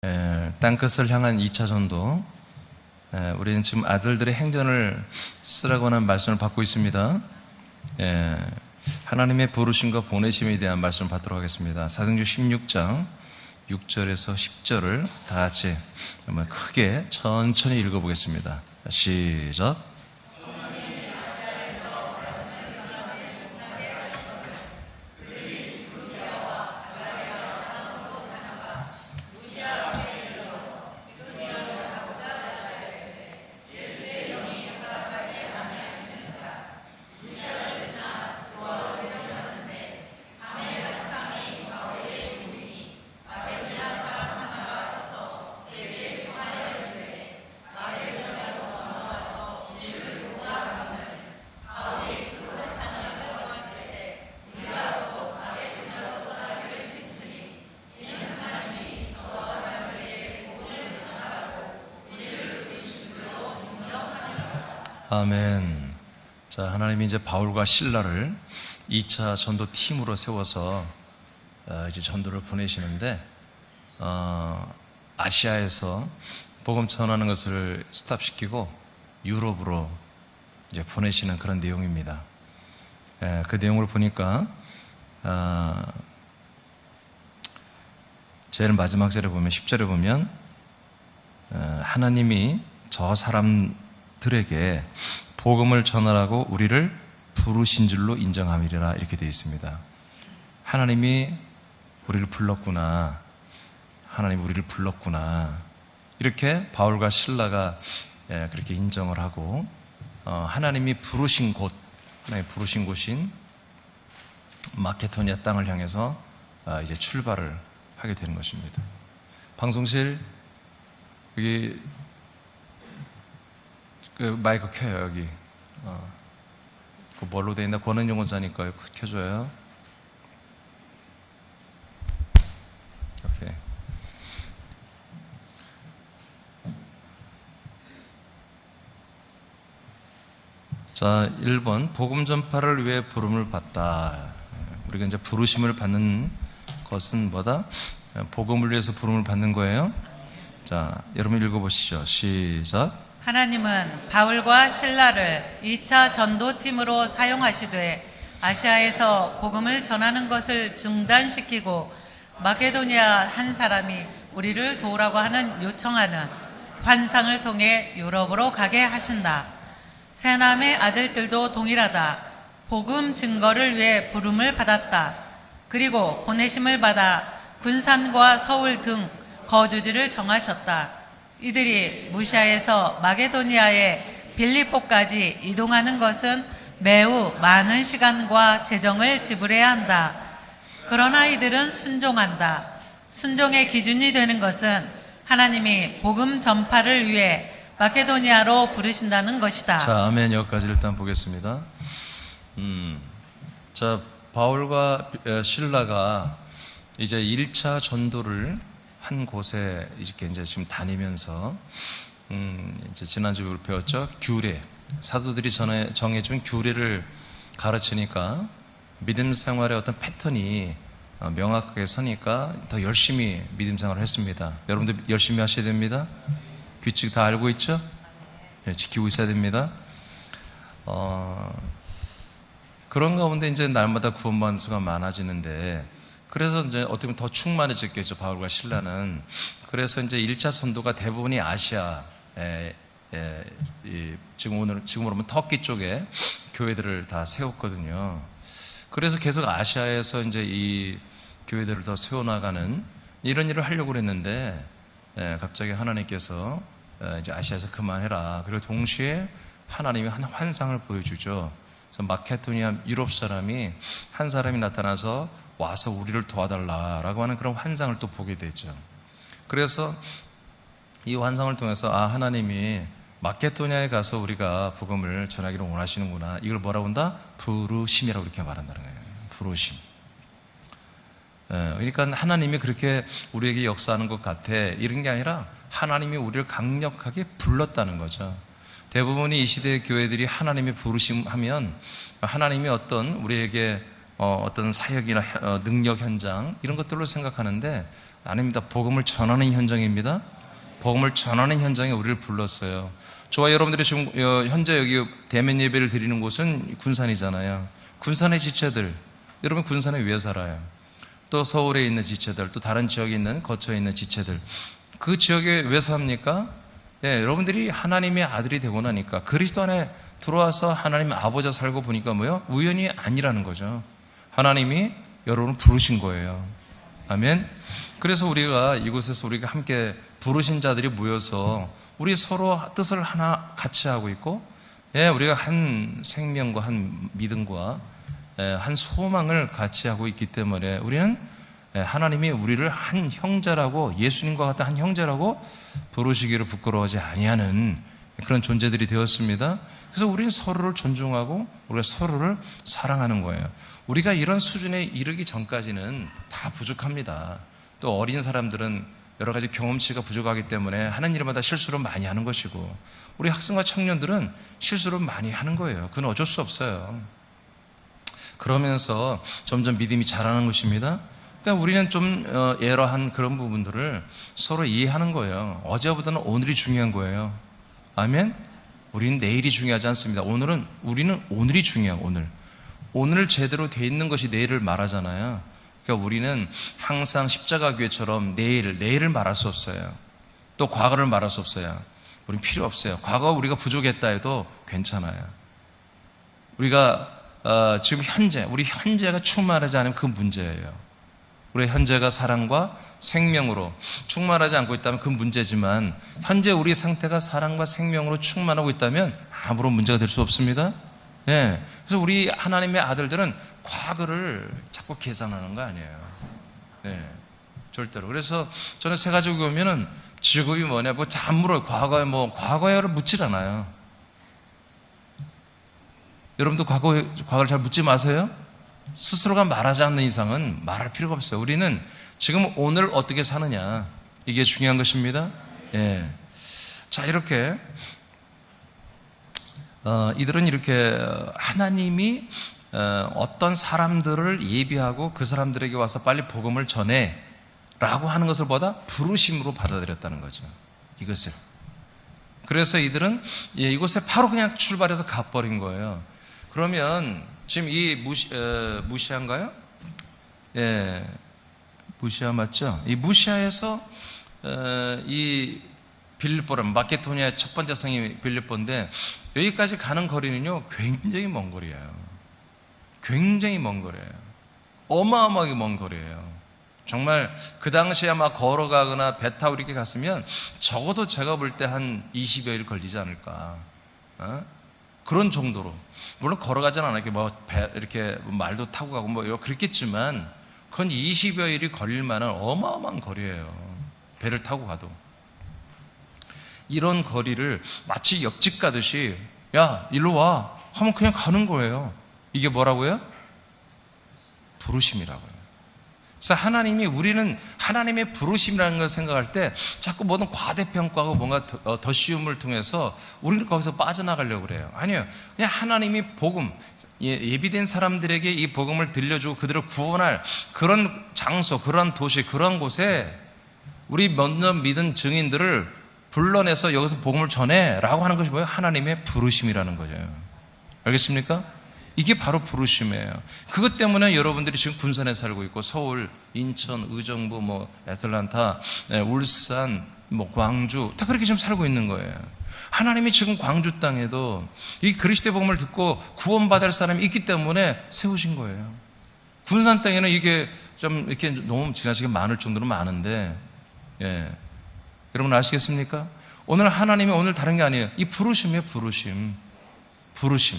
땅끝을 향한 2차 전도. 우리는 지금 아들들의 행전을 쓰라고 하는 말씀을 받고 있습니다. 하나님의 부르심과 보내심에 대한 말씀을 받도록 하겠습니다. 사도행전 16장 6절에서 10절을 다 같이 한번 크게 천천히 읽어보겠습니다. 시작. 아멘. 자, 하나님이 이제 바울과 실라를 2차 전도 팀으로 세워서 이제 전도를 보내시는데, 아시아에서 복음 전하는 것을 스탑시키고 유럽으로 이제 보내시는 그런 내용입니다. 그 내용을 보니까 제일 마지막 절에 보면 10절에 보면 하나님이 저 사람들에게 복음을 전하라고 우리를 부르신 줄로 인정함이라, 이렇게 되어 있습니다. 하나님이 우리를 불렀구나, 하나님이 우리를 불렀구나, 이렇게 바울과 실라가 그렇게 인정을 하고, 하나님이 부르신 곳, 하나님이 부르신 곳인 마케도니아 땅을 향해서 이제 출발을 하게 되는 것입니다. 방송실 여기 그 마이크 켜요. 여기 그 뭘로 돼 있나? 권은용원사니까요. 켜줘요. 오케이. 자, 1번 복음 전파를 위해 부름을 받다. 우리가 이제 부르심을 받는 것은 뭐다? 복음을 위해서 부름을 받는 거예요. 자, 여러분 읽어보시죠. 시작. 하나님은 바울과 실라를 2차 전도팀으로 사용하시되 아시아에서 복음을 전하는 것을 중단시키고 마게도니아 한 사람이 우리를 도우라고 하는 요청하는 환상을 통해 유럽으로 가게 하신다. 세 남의 아들들도 동일하다. 복음 증거를 위해 부름을 받았다. 그리고 보내심을 받아 군산과 서울 등 거주지를 정하셨다. 이들이 무시아에서 마게도니아의 빌립보까지 이동하는 것은 매우 많은 시간과 재정을 지불해야 한다. 그러나 이들은 순종한다. 순종의 기준이 되는 것은 하나님이 복음 전파를 위해 마케도니아로 부르신다는 것이다. 자, 아멘. 여기까지 일단 보겠습니다. 자, 바울과 실라가 이제 1차 전도를 한 곳에 이렇게 이제 지금 다니면서, 이제 지난주에 우리 배웠죠? 규례. 사도들이 전에 정해준 규례를 가르치니까 믿음 생활의 어떤 패턴이 명확하게 서니까 더 열심히 믿음 생활을 했습니다. 여러분들 열심히 하셔야 됩니다. 규칙 다 알고 있죠? 지키고 있어야 됩니다. 그런 가운데 이제 날마다 구원받는 수가 많아지는데, 그래서 이제 어떻게 보면 더 충만해졌겠죠, 바울과 실라는. 그래서 이제 1차 전도가 대부분이 아시아에, 지금으로 보면 터키 쪽에 교회들을 다 세웠거든요. 그래서 계속 아시아에서 이제 이 교회들을 더 세워나가는 이런 일을 하려고 그랬는데, 갑자기 하나님께서 이제 아시아에서 그만해라. 그리고 동시에 하나님이 한 환상을 보여주죠. 그래서 마케도니아 유럽 사람이 한 사람이 나타나서 와서 우리를 도와달라라고 하는 그런 환상을 또 보게 되죠. 그래서 이 환상을 통해서 하나님이 마케도니아에 가서 우리가 복음을 전하기를 원하시는구나. 이걸 뭐라고 한다? 부르심이라고 이렇게 말한다는 거예요. 부르심. 그러니까 하나님이 그렇게 우리에게 역사하는 것 같아, 이런 게 아니라 하나님이 우리를 강력하게 불렀다는 거죠. 대부분이 이 시대의 교회들이 하나님의 부르심 하면 하나님이 어떤 우리에게 어떤 사역이나 능력 현장 이런 것들로 생각하는데, 아닙니다. 복음을 전하는 현장입니다. 복음을 전하는 현장에 우리를 불렀어요. 저와 여러분들이 지금 현재 여기 대면 예배를 드리는 곳은 군산이잖아요. 군산의 지체들, 여러분 군산에 왜 살아요? 또 서울에 있는 지체들, 또 다른 지역에 있는 거처에 있는 지체들, 그 지역에 왜 삽니까? 예, 여러분들이 하나님의 아들이 되고 나니까 그리스도 안에 들어와서 하나님의 아버지와 살고 보니까 뭐요? 우연이 아니라는 거죠. 하나님이 여러분을 부르신 거예요. 아멘. 그래서 우리가 이곳에서 우리가 함께 부르신 자들이 모여서 우리 서로 뜻을 하나 같이 하고 있고, 예, 우리가 한 생명과 한 믿음과 한 소망을 같이 하고 있기 때문에 우리는 하나님이 우리를 한 형제라고, 예수님과 같은 한 형제라고 부르시기를 부끄러워하지 아니하는 그런 존재들이 되었습니다. 그래서 우리는 서로를 존중하고 우리가 서로를 사랑하는 거예요. 우리가 이런 수준에 이르기 전까지는 다 부족합니다. 또 어린 사람들은 여러 가지 경험치가 부족하기 때문에 하는 일마다 실수를 많이 하는 것이고, 우리 학생과 청년들은 실수를 많이 하는 거예요. 그건 어쩔 수 없어요. 그러면서 점점 믿음이 자라는 것입니다. 그러니까 우리는 좀 에러한 그런 부분들을 서로 이해하는 거예요. 어제보다는 오늘이 중요한 거예요. 아멘? 우리는 내일이 중요하지 않습니다. 우리는 오늘이 중요해요. 오늘 제대로 돼 있는 것이 내일을 말하잖아요. 그러니까 우리는 항상 십자가 교회처럼 내일을 말할 수 없어요. 또 과거를 말할 수 없어요. 우리는 필요 없어요. 과거 우리가 부족했다 해도 괜찮아요. 우리가 지금 우리 현재가 충만하지 않으면 그 문제예요. 우리 현재가 사랑과 생명으로 충만하지 않고 있다면 그 문제지만, 현재 우리 상태가 사랑과 생명으로 충만하고 있다면 아무런 문제가 될 수 없습니다. 예. 그래서 우리 하나님의 아들들은 과거를 자꾸 계산하는 거 아니에요. 네, 절대로. 그래서 저는 새 가족이 오면은 직업이 뭐냐, 잘 물어요. 과거에를 묻질 않아요. 여러분도 과거를 잘 묻지 마세요. 스스로가 말하지 않는 이상은 말할 필요가 없어요. 우리는 지금 오늘 어떻게 사느냐, 이게 중요한 것입니다. 예. 자, 이렇게 이들은 이렇게 하나님이 어떤 사람들을 예비하고 그 사람들에게 와서 빨리 복음을 전해 라고 하는 것을 보다 부르심으로 받아들였다는 거죠. 이것을. 그래서 이들은 이곳에 바로 그냥 출발해서 가버린 거예요. 그러면 지금 이 무시아인가요? 예, 무시아 맞죠? 이 무시아에서 이 빌립보라는 마케도니아의 첫 번째 성이 빌립보인데, 여기까지 가는 거리는요 굉장히 먼 거리예요. 굉장히 먼 거리예요. 어마어마하게 먼 거리예요. 정말 그 당시에 아마 걸어가거나 배 타고 이렇게 갔으면 적어도 제가 볼 때 한 20여일 걸리지 않을까, 그런 정도로. 물론 걸어가진 않았게 이렇게 말도 타고 가고 그랬겠지만, 그건 20여일이 걸릴 만한 어마어마한 거리예요. 배를 타고 가도. 이런 거리를 마치 옆집 가듯이, 야 일로 와 하면 그냥 가는 거예요. 이게 뭐라고요? 부르심이라고요. 그래서 우리는 하나님의 부르심이라는 걸 생각할 때 자꾸 모든 과대평가하고 뭔가 더 쉬움을 통해서 우리는 거기서 빠져나가려고 그래요. 아니에요. 그냥 하나님이 복음, 예비된 사람들에게 이 복음을 들려주고 그들을 구원할 그런 장소, 그런 도시, 그런 곳에 우리 먼저 믿은 증인들을 불러내서 여기서 복음을 전해라고 하는 것이 뭐예요? 하나님의 부르심이라는 거죠. 알겠습니까? 이게 바로 부르심이에요. 그것 때문에 여러분들이 지금 군산에 살고 있고, 서울, 인천, 의정부, 애틀란타, 울산, 광주 다 그렇게 지금 살고 있는 거예요. 하나님이 지금 광주 땅에도 이 그리스도의 복음을 듣고 구원받을 사람이 있기 때문에 세우신 거예요. 군산 땅에는 이게 좀 이렇게 너무 지나치게 많을 정도로 많은데, 예. 여러분 아시겠습니까? 오늘 하나님이 오늘 다른 게 아니에요. 이 부르심이에요. 부르심.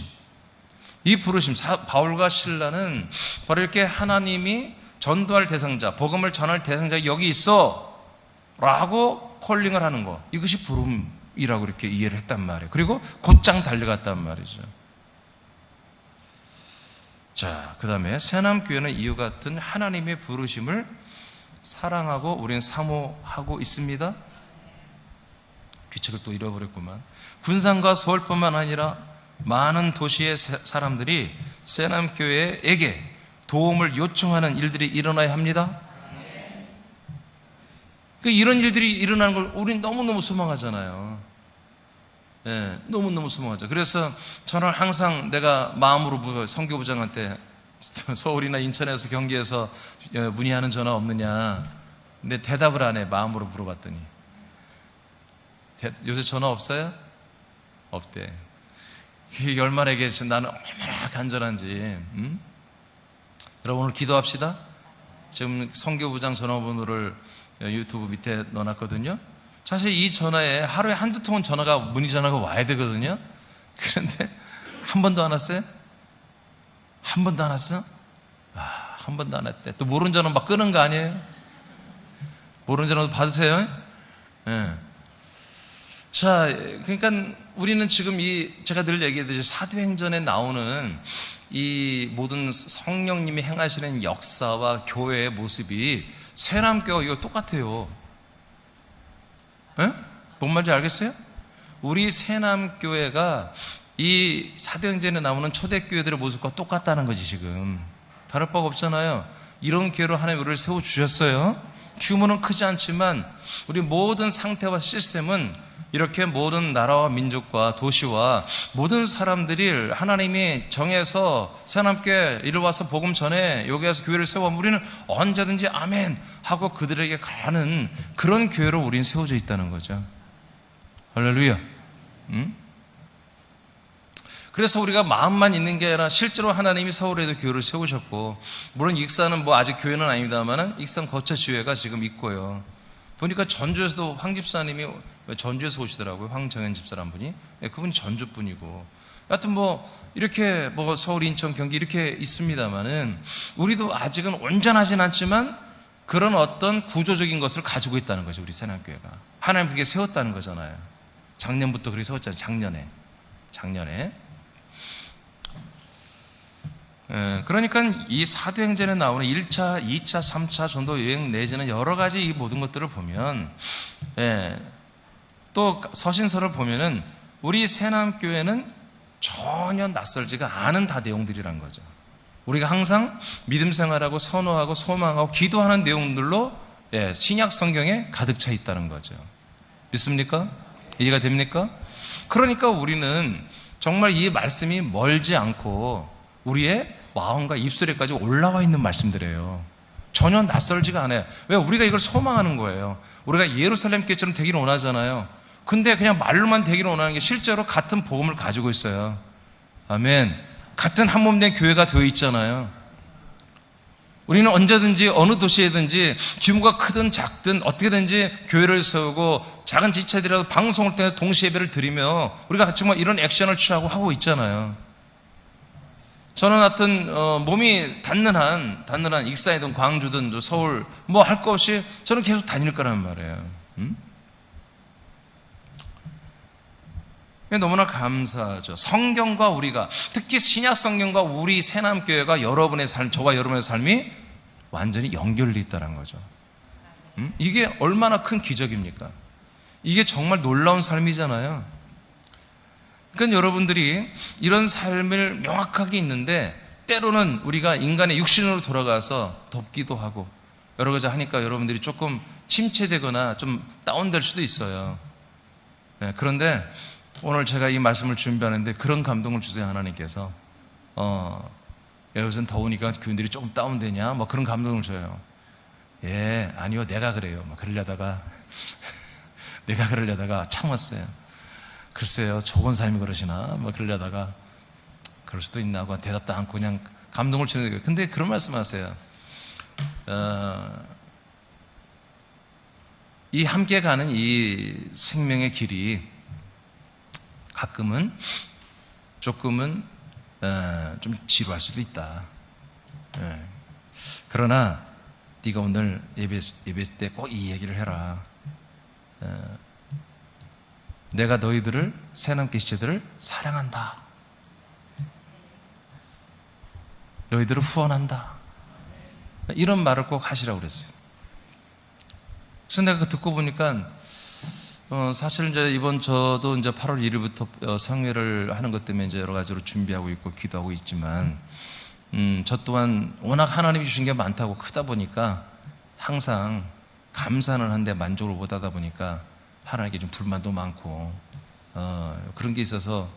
이 부르심, 바울과 실라는 바로 이렇게 하나님이 전도할 대상자, 복음을 전할 대상자 여기 있어 라고 콜링을 하는 거, 이것이 부름이라고 이렇게 이해를 했단 말이에요. 그리고 곧장 달려갔단 말이죠. 자, 그 다음에 새남교회는 이와 같은 하나님의 부르심을 사랑하고 우리는 사모하고 있습니다. 규칙을 또 잃어버렸구만. 군산과 서울뿐만 아니라 많은 도시의 사람들이 새남교회에게 도움을 요청하는 일들이 일어나야 합니다. 이런 일들이 일어나는 걸 우린 너무너무 소망하잖아요. 예, 너무너무 소망하죠. 그래서 저는 항상 내가 마음으로 선교부장한테 서울이나 인천에서 경기에서 문의하는 전화 없느냐. 근데 대답을 안 해. 마음으로 물어봤더니. 요새 전화 없어요? 없대. 그게 얼마나 나는 얼마나 간절한지. 여러분 오늘 기도합시다. 지금 선교부장 전화번호를 유튜브 밑에 넣어놨거든요. 사실 이 전화에 하루에 한두 통은 문의 전화가 와야 되거든요. 그런데 한 번도 안 왔어요? 한 번도 안 왔어? 한 번도 안 왔대. 또 모르는 전화 막 끄는 거 아니에요? 모르는 전화도 받으세요? 예. 자, 그러니까 우리는 지금 제가 늘 얘기했듯이 사도행전에 나오는 이 모든 성령님이 행하시는 역사와 교회의 모습이 새남교와 이거 똑같아요. 예? 뭔 말인지 알겠어요? 우리 새남교회가 이 사도행전에 나오는 초대교회들의 모습과 똑같다는 거지. 지금 다를 바가 없잖아요. 이런 교회로 하나님 우리를 세워주셨어요. 규모는 크지 않지만 우리 모든 상태와 시스템은 이렇게 모든 나라와 민족과 도시와 모든 사람들이 하나님이 정해서 새남교회 이리 와서 복음 전해 여기에서 교회를 세워 우리는 언제든지 아멘 하고 그들에게 가는 그런 교회로 우리는 세워져 있다는 거죠. 할렐루야. 그래서 우리가 마음만 있는 게 아니라 실제로 하나님이 서울에도 교회를 세우셨고, 물론 익산은 아직 교회는 아닙니다만은 익산 거처지회가 지금 있고요. 보니까 전주에서도 황 집사님이 전주에서 오시더라고요. 황정현 집사란 분이. 그분이 전주 분이고. 하여튼 이렇게 서울, 인천, 경기 이렇게 있습니다만은 우리도 아직은 온전하진 않지만 그런 어떤 구조적인 것을 가지고 있다는 거죠. 우리 새남교회가. 하나님 그게 세웠다는 거잖아요. 작년부터 그렇게 세웠잖아요. 작년에. 그러니까 이 사도행전에 나오는 1차, 2차, 3차 전도 여행 내지는 여러 가지 이 모든 것들을 보면, 또 서신서를 보면은 우리 새남교회는 전혀 낯설지가 않은 다 내용들이란 거죠. 우리가 항상 믿음 생활하고 선호하고 소망하고 기도하는 내용들로 신약 성경에 가득 차 있다는 거죠. 믿습니까? 이해가 됩니까? 그러니까 우리는 정말 이 말씀이 멀지 않고 우리의 마음과 입술에까지 올라와 있는 말씀들이에요. 전혀 낯설지가 않아요. 왜? 우리가 이걸 소망하는 거예요. 우리가 예루살렘 교회처럼 되기를 원하잖아요. 근데 그냥 말로만 되기를 원하는 게 실제로 같은 복음을 가지고 있어요. 아멘. 같은 한 몸 된 교회가 되어 있잖아요. 우리는 언제든지 어느 도시에든지 규모가 크든 작든 어떻게든지 교회를 세우고 작은 지체들이라도 방송을 통해서 동시 예배를 드리며 우리가 같이 이런 액션을 취하고 하고 있잖아요. 저는 하여튼 몸이 닿는 한 익산이든 광주든 서울 할 거 없이 저는 계속 다닐 거란 말이에요. 너무나 감사하죠. 성경과 우리가, 특히 신약 성경과 우리 새남교회가 여러분의 삶, 저와 여러분의 삶이 완전히 연결되어 있다는 거죠. 이게 얼마나 큰 기적입니까? 이게 정말 놀라운 삶이잖아요. 그러니까 여러분들이 이런 삶을 명확하게 있는데 때로는 우리가 인간의 육신으로 돌아가서 덥기도 하고 여러 가지 하니까 여러분들이 조금 침체되거나 좀 다운될 수도 있어요. 그런데 오늘 제가 이 말씀을 준비하는데 그런 감동을 주세요. 하나님께서 요즘 더우니까 교인들이 조금 다운되냐 그런 감동을 줘요. 아니요, 내가 그래요. 내가 그러려다가 참았어요. 글쎄요, 좋은 삶이 그러시나 그러려다가 그럴 수도 있나 하고 대답도 않고 그냥 감동을 주는 거예요. 근데 그런 말씀 하세요. 이 함께 가는 이 생명의 길이 가끔은 조금은 좀 지루할 수도 있다. 그러나 네가 오늘 예배했을 때 꼭 이 얘기를 해라. 내가 너희들을 새남교 지체들을 사랑한다. 너희들을 후원한다. 이런 말을 꼭 하시라고 그랬어요. 그래서 내가 듣고 보니까 사실 이제 저도 이제 8월 1일부터 성회를 하는 것 때문에 이제 여러 가지로 준비하고 있고 기도하고 있지만 저 또한 워낙 하나님이 주신 게 많다고 크다 보니까 항상 감사는 한데 만족을 못하다 보니까 하나님께 좀 불만도 많고 그런 게 있어서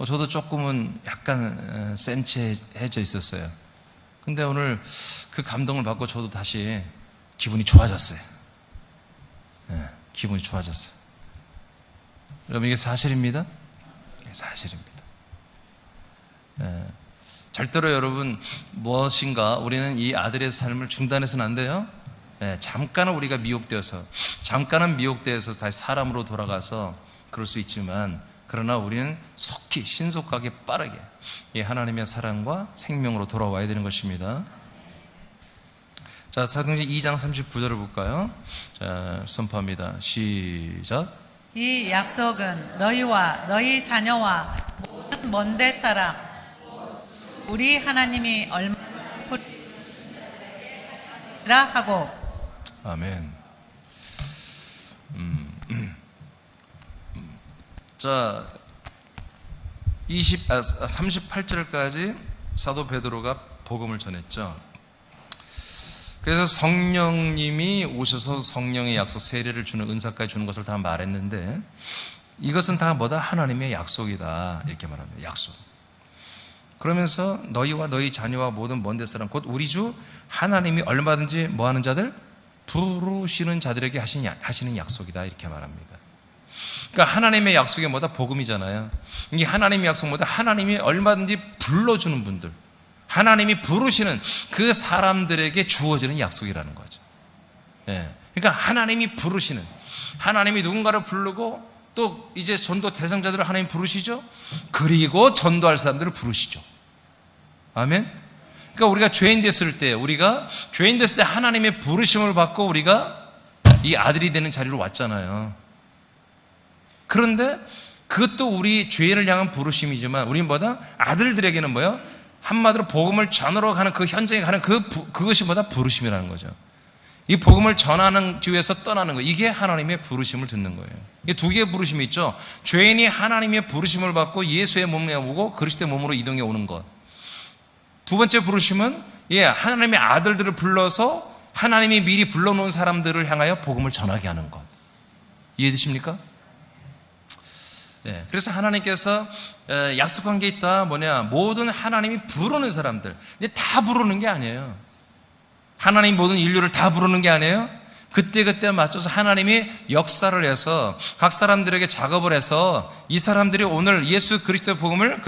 저도 조금은 약간 센치해져 있었어요. 근데 오늘 그 감동을 받고 저도 다시 기분이 좋아졌어요. 기분이 좋아졌어요. 여러분, 이게 사실입니다. 사실입니다. 절대로 여러분, 무엇인가 우리는 이 아들의 삶을 중단해서는 안 돼요. 잠깐은 우리가 잠깐은 미혹되어서 다시 사람으로 돌아가서 그럴 수 있지만, 그러나 우리는 속히 신속하게 빠르게 이 하나님의 사랑과 생명으로 돌아와야 되는 것입니다. 자, 사도행전 2장 39절을 볼까요? 자, 선포합니다. 시작. 이 약속은 너희와 너희 자녀와 모든 먼데 사람 우리 하나님이 얼마나 라 하고. 아멘. 자, 38절까지 사도 베드로가 복음을 전했죠. 그래서 성령님이 오셔서 성령의 약속, 세례를 주는, 은사까지 주는 것을 다 말했는데, 이것은 다 뭐다? 하나님의 약속이다, 이렇게 말합니다. 약속. 그러면서 너희와 너희 자녀와 모든 먼데 사람, 곧 우리 주 하나님이 얼마든지 뭐하는 자들? 부르시는 자들에게 하시는 약속이다, 이렇게 말합니다. 그러니까 하나님의 약속이 뭐다? 복음이잖아요. 이게 하나님의 약속 뭐다? 하나님이 얼마든지 불러주는 분들, 하나님이 부르시는 그 사람들에게 주어지는 약속이라는 거죠. 그러니까 하나님이 부르시는, 하나님이 누군가를 부르고 또 이제 전도 대상자들을 하나님 부르시죠. 그리고 전도할 사람들을 부르시죠. 아멘. 그러니까 우리가 죄인 됐을 때 하나님의 부르심을 받고 우리가 이 아들이 되는 자리로 왔잖아요. 그런데 그것도 우리 죄인을 향한 부르심이지만, 우리는 뭐다? 아들들에게는 뭐예요? 한마디로 복음을 전하러 가는 그 현장에 가는 그것이 뭐다? 부르심이라는 거죠. 이 복음을 전하는 위해서 떠나는 거, 이게 하나님의 부르심을 듣는 거예요. 이게 두 개의 부르심이 있죠. 죄인이 하나님의 부르심을 받고 예수의 몸에 오고 그리스도의 몸으로 이동해 오는 것. 두 번째 부르심은 하나님의 아들들을 불러서 하나님이 미리 불러놓은 사람들을 향하여 복음을 전하게 하는 것. 이해되십니까? 그래서 하나님께서 약속한 게 있다. 뭐냐? 모든 하나님이 부르는 사람들, 다 부르는 게 아니에요. 하나님 모든 인류를 다 부르는 게 아니에요. 그때그때 맞춰서 하나님이 역사를 해서 각 사람들에게 작업을 해서 이 사람들이 오늘 예수 그리스도의 복음을,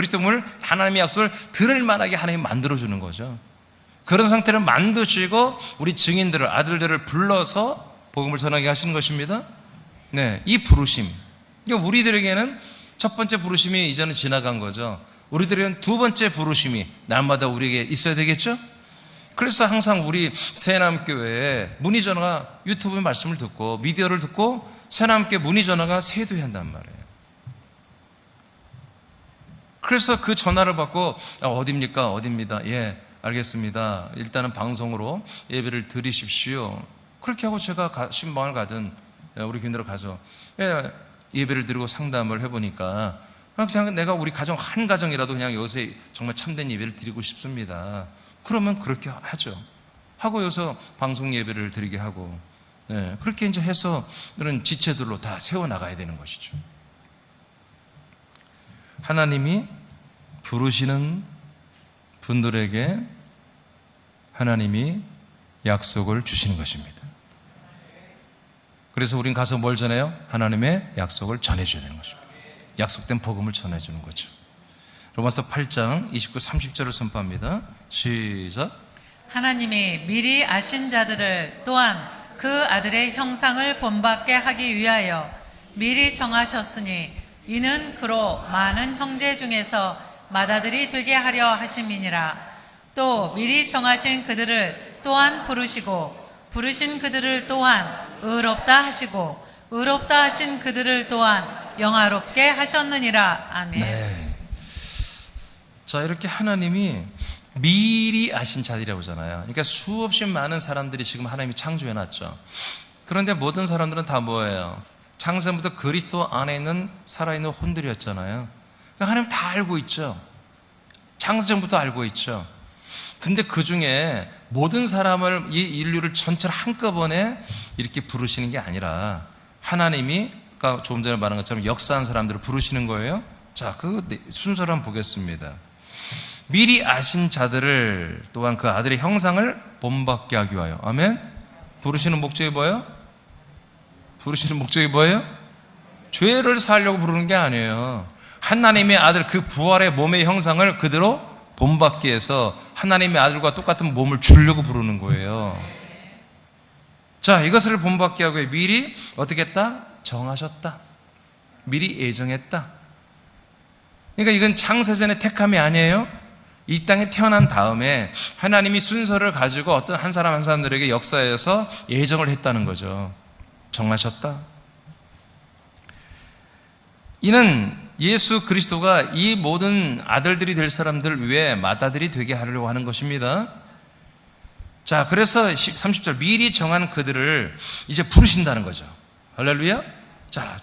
하나님의 약속을 들을 만하게 하나님이 만들어주는 거죠. 그런 상태를 만드시고 우리 증인들을, 아들들을 불러서 복음을 전하게 하시는 것입니다. 이 부르심, 우리들에게는 첫 번째 부르심이 이제는 지나간 거죠. 우리들에게는 두 번째 부르심이 날마다 우리에게 있어야 되겠죠. 그래서 항상 우리 새남교회에 문의전화가, 유튜브 말씀을 듣고 미디어를 듣고 새남교회 문의전화가 세도해야 한단 말이에요. 그래서 그 전화를 받고 어디입니까? 어디입니다. 알겠습니다. 일단은 방송으로 예배를 드리십시오. 그렇게 하고 제가 신방을 가든 우리 교인들을 가서 예배를 드리고 상담을 해보니까 그냥 내가 우리 가정 한 가정이라도 그냥 여기서 정말 참된 예배를 드리고 싶습니다. 그러면 그렇게 하죠. 하고 여기서 방송 예배를 드리게 하고, 그렇게 이제 해서 그런 지체들로 다 세워나가야 되는 것이죠. 하나님이 부르시는 분들에게 하나님이 약속을 주시는 것입니다. 그래서 우린 가서 뭘 전해요? 하나님의 약속을 전해줘야 되는 것입니다. 약속된 복음을 전해주는 거죠. 로마서 8장 29, 30절을 선포합니다. 시작. 하나님이 미리 아신 자들을 또한 그 아들의 형상을 본받게 하기 위하여 미리 정하셨으니 이는 그로 많은 형제 중에서 맏아들이 되게 하려 하심이니라. 또 미리 정하신 그들을 또한 부르시고 부르신 그들을 또한 의롭다 하시고 의롭다 하신 그들을 또한 영화롭게 하셨느니라. 아멘. 자, 이렇게 하나님이 미리 아신 자들이라고 하잖아요. 그러니까 수없이 많은 사람들이 지금 하나님이 창조해놨죠. 그런데 모든 사람들은 다 뭐예요? 창세부터 그리스도 안에 있는 살아있는 혼들이었잖아요. 그러니까 하나님 다 알고 있죠. 창세전부터 알고 있죠. 근데 그 중에 모든 사람을, 이 인류를 전체를 한꺼번에 이렇게 부르시는 게 아니라 하나님이 아까 조금 전에 말한 것처럼 역사한 사람들을 부르시는 거예요. 자, 그 순서를 한번 보겠습니다. 미리 아신 자들을 또한 그 아들의 형상을 본받게 하기 위하여. 아멘. 부르시는 목적이 뭐예요? 부르시는 목적이 뭐예요? 죄를 사하려고 부르는 게 아니에요. 하나님의 아들 그 부활의 몸의 형상을 그대로 본받기 위해서 하나님의 아들과 똑같은 몸을 주려고 부르는 거예요. 자, 이것을 본받게 하고 미리 어떻게 했다? 정하셨다. 미리 예정했다. 그러니까 이건 창세전의 택함이 아니에요. 이 땅에 태어난 다음에 하나님이 순서를 가지고 어떤 한 사람 한 사람들에게 역사해서 예정을 했다는 거죠. 정하셨다. 이는 예수 그리스도가 이 모든 아들들이 될 사람들 위해 맏아들이 되게 하려고 하는 것입니다. 자, 그래서 30절 미리 정한 그들을 이제 부르신다는 거죠. 할렐루야. 자,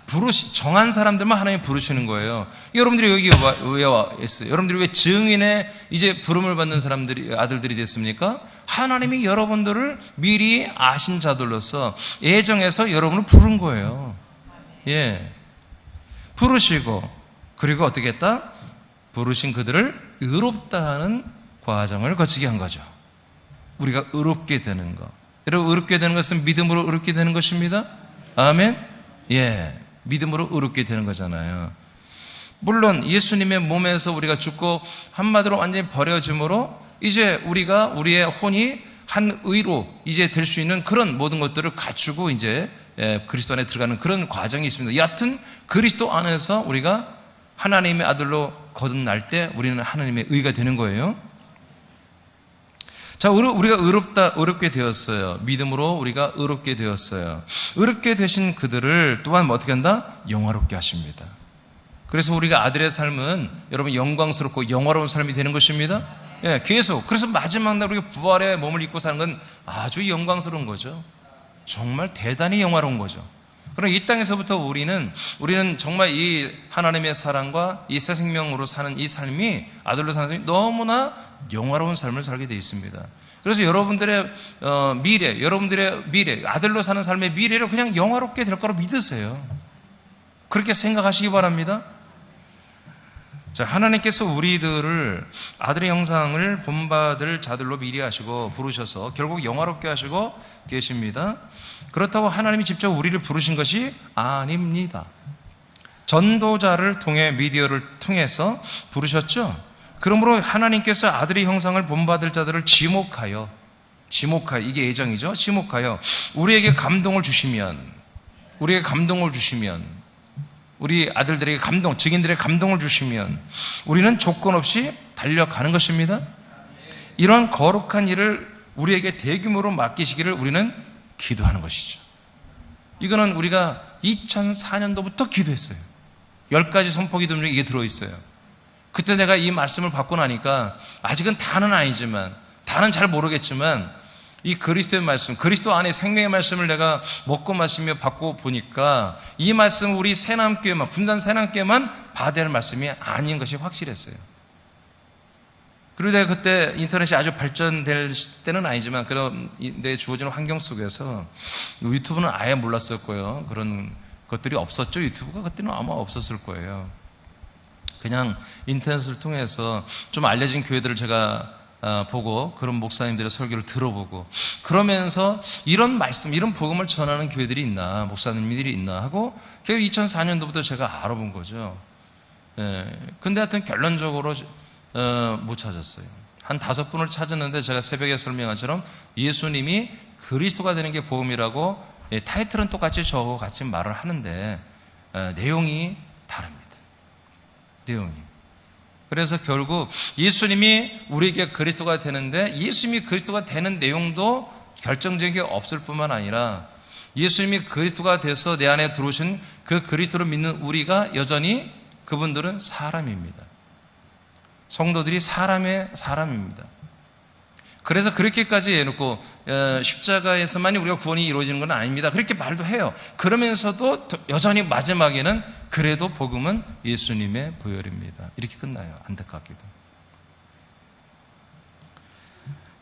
정한 사람들만 하나님 부르시는 거예요. 여러분들이 여기 왜 와 있어요? 여러분들이 왜 증인의 이제 부름을 받는 사람들이, 아들들이 됐습니까? 하나님이 여러분들을 미리 아신 자들로서 예정해서 여러분을 부른 거예요. 예. 부르시고, 그리고 어떻게 했다? 부르신 그들을 의롭다 하는 과정을 거치게 한 거죠. 우리가 의롭게 되는 것. 여러분, 의롭게 되는 것은 믿음으로 의롭게 되는 것입니다. 아멘. 예, 믿음으로 의롭게 되는 거잖아요. 물론 예수님의 몸에서 우리가 죽고 한마디로 완전히 버려짐으로 이제 우리가 우리의 혼이 한 의로 이제 될 수 있는 그런 모든 것들을 갖추고 이제 그리스도 안에 들어가는 그런 과정이 있습니다. 여하튼 그리스도 안에서 우리가 하나님의 아들로 거듭날 때 우리는 하나님의 의가 되는 거예요. 자, 우리가 의롭게 되었어요. 믿음으로 우리가 의롭게 되었어요. 의롭게 되신 그들을 또한 어떻게 한다? 영화롭게 하십니다. 그래서 우리가 아들의 삶은 여러분 영광스럽고 영화로운 삶이 되는 것입니다. 예, 계속. 그래서 마지막 날 우리가 부활의 몸을 입고 사는 건 아주 영광스러운 거죠. 정말 대단히 영화로운 거죠. 그럼 이 땅에서부터 우리는 정말 이 하나님의 사랑과 이 새 생명으로 사는 이 삶이, 아들로 사는 삶이 너무나 영화로운 삶을 살게 되어 있습니다. 그래서 여러분들의 미래, 아들로 사는 삶의 미래를 그냥 영화롭게 될 거로 믿으세요. 그렇게 생각하시기 바랍니다. 자, 하나님께서 우리들을 아들의 형상을 본받을 자들로 미리 하시고 부르셔서 결국 영화롭게 하시고 계십니다. 그렇다고 하나님이 직접 우리를 부르신 것이 아닙니다. 전도자를 통해, 미디어를 통해서 부르셨죠. 그러므로 하나님께서 아들의 형상을 본받을 자들을 지목하여, 이게 예정이죠. 지목하여 우리에게 감동을 주시면, 우리 아들들에게 증인들에게 감동을 주시면 우리는 조건 없이 달려가는 것입니다. 이러한 거룩한 일을 우리에게 대규모로 맡기시기를 우리는 기도하는 것이죠. 이거는 우리가 2004년도부터 기도했어요. 10가지 선포 기도 중에 이게 들어있어요. 그때 내가 이 말씀을 받고 나니까 아직은 다는 아니지만, 다는 잘 모르겠지만 이 그리스도의 말씀, 그리스도 안에 생명의 말씀을 내가 먹고 마시며 받고 보니까 이 말씀 우리 새남교회만, 분산 새남교회만 받아야 할 말씀이 아닌 것이 확실했어요. 그리고 내가 그때 인터넷이 아주 발전될 때는 아니지만 그런 내 주어지는 환경 속에서 유튜브는 아예 몰랐을 거예요. 그런 것들이 없었죠. 유튜브가 그때는 아마 없었을 거예요. 그냥 인터넷을 통해서 좀 알려진 교회들을 제가 보고 그런 목사님들의 설교를 들어보고 그러면서 이런 말씀, 이런 복음을 전하는 교회들이 있나, 목사님들이 있나 하고 결국 2004년도부터 제가 알아본 거죠. 근데 하여튼 결론적으로 못 찾았어요. 한 5분을 찾았는데 제가 새벽에 설명한 것처럼 예수님이 그리스도가 되는 게 복음이라고 타이틀은 똑같이 저하고 같이 말을 하는데 내용이 다릅니다. 내용이. 그래서 결국 예수님이 우리에게 그리스도가 되는데 예수님이 그리스도가 되는 내용도 결정적인 게 없을 뿐만 아니라 예수님이 그리스도가 돼서 내 안에 들어오신 그 그리스도를 믿는 우리가 여전히 그분들은 사람입니다. 성도들이 사람입니다. 그래서 그렇게까지 해놓고 십자가에서만이 우리가 구원이 이루어지는 건 아닙니다. 그렇게 말도 해요. 그러면서도 여전히 마지막에는 그래도 복음은 예수님의 보혈입니다. 이렇게 끝나요. 안타깝게도.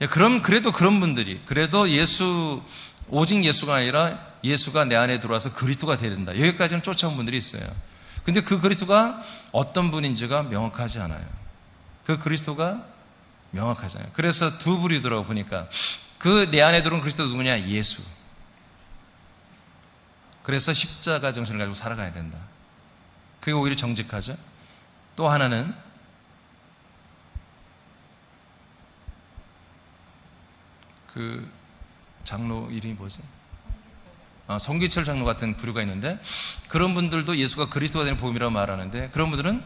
그래도 그런 분들이, 그래도 오직 예수가 아니라 예수가 내 안에 들어와서 그리스도가 되어야 된다. 여기까지는 쫓아온 분들이 있어요. 근데 그 그리스도가 어떤 분인지가 명확하지 않아요. 그 그리스도가 명확하지 않아요. 그래서 두 부류더라고 보니까. 그 내 안에 들어온 그리스도 누구냐? 예수. 그래서 십자가 정신을 가지고 살아가야 된다. 그게 오히려 정직하죠. 또 하나는 그 장로 이름이 뭐지? 성기철 장로 같은 부류가 있는데, 그런 분들도 예수가 그리스도가 되는 복음이라고 말하는데, 그런 분들은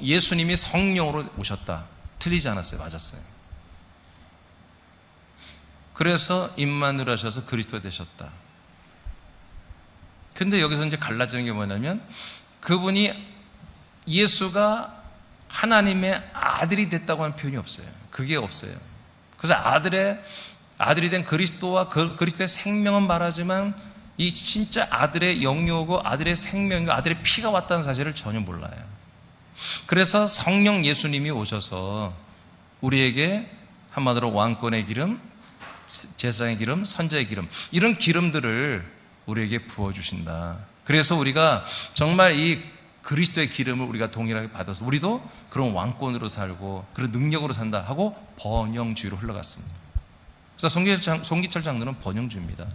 예수님이 성령으로 오셨다. 틀리지 않았어요. 맞았어요. 그래서 임마누엘 하셔서 그리스도가 되셨다. 근데 여기서 이제 갈라지는 게 뭐냐면, 그분이 예수가 하나님의 아들이 됐다고 하는 표현이 없어요. 그게 없어요. 그래서 아들이 된 그리스도와 그 그리스도의 생명은 말하지만, 이 진짜 아들의 영이오고 아들의 생명이고 아들의 피가 왔다는 사실을 전혀 몰라요. 그래서 성령 예수님이 오셔서 우리에게 한마디로 왕권의 기름, 제사장의 기름, 선자의 기름, 이런 기름들을 우리에게 부어주신다. 그래서 우리가 정말 이 그리스도의 기름을 우리가 동일하게 받아서 우리도 그런 왕권으로 살고 그런 능력으로 산다 하고 번영주의로 흘러갔습니다. 그래서 송기철 장로는 번영주의입니다.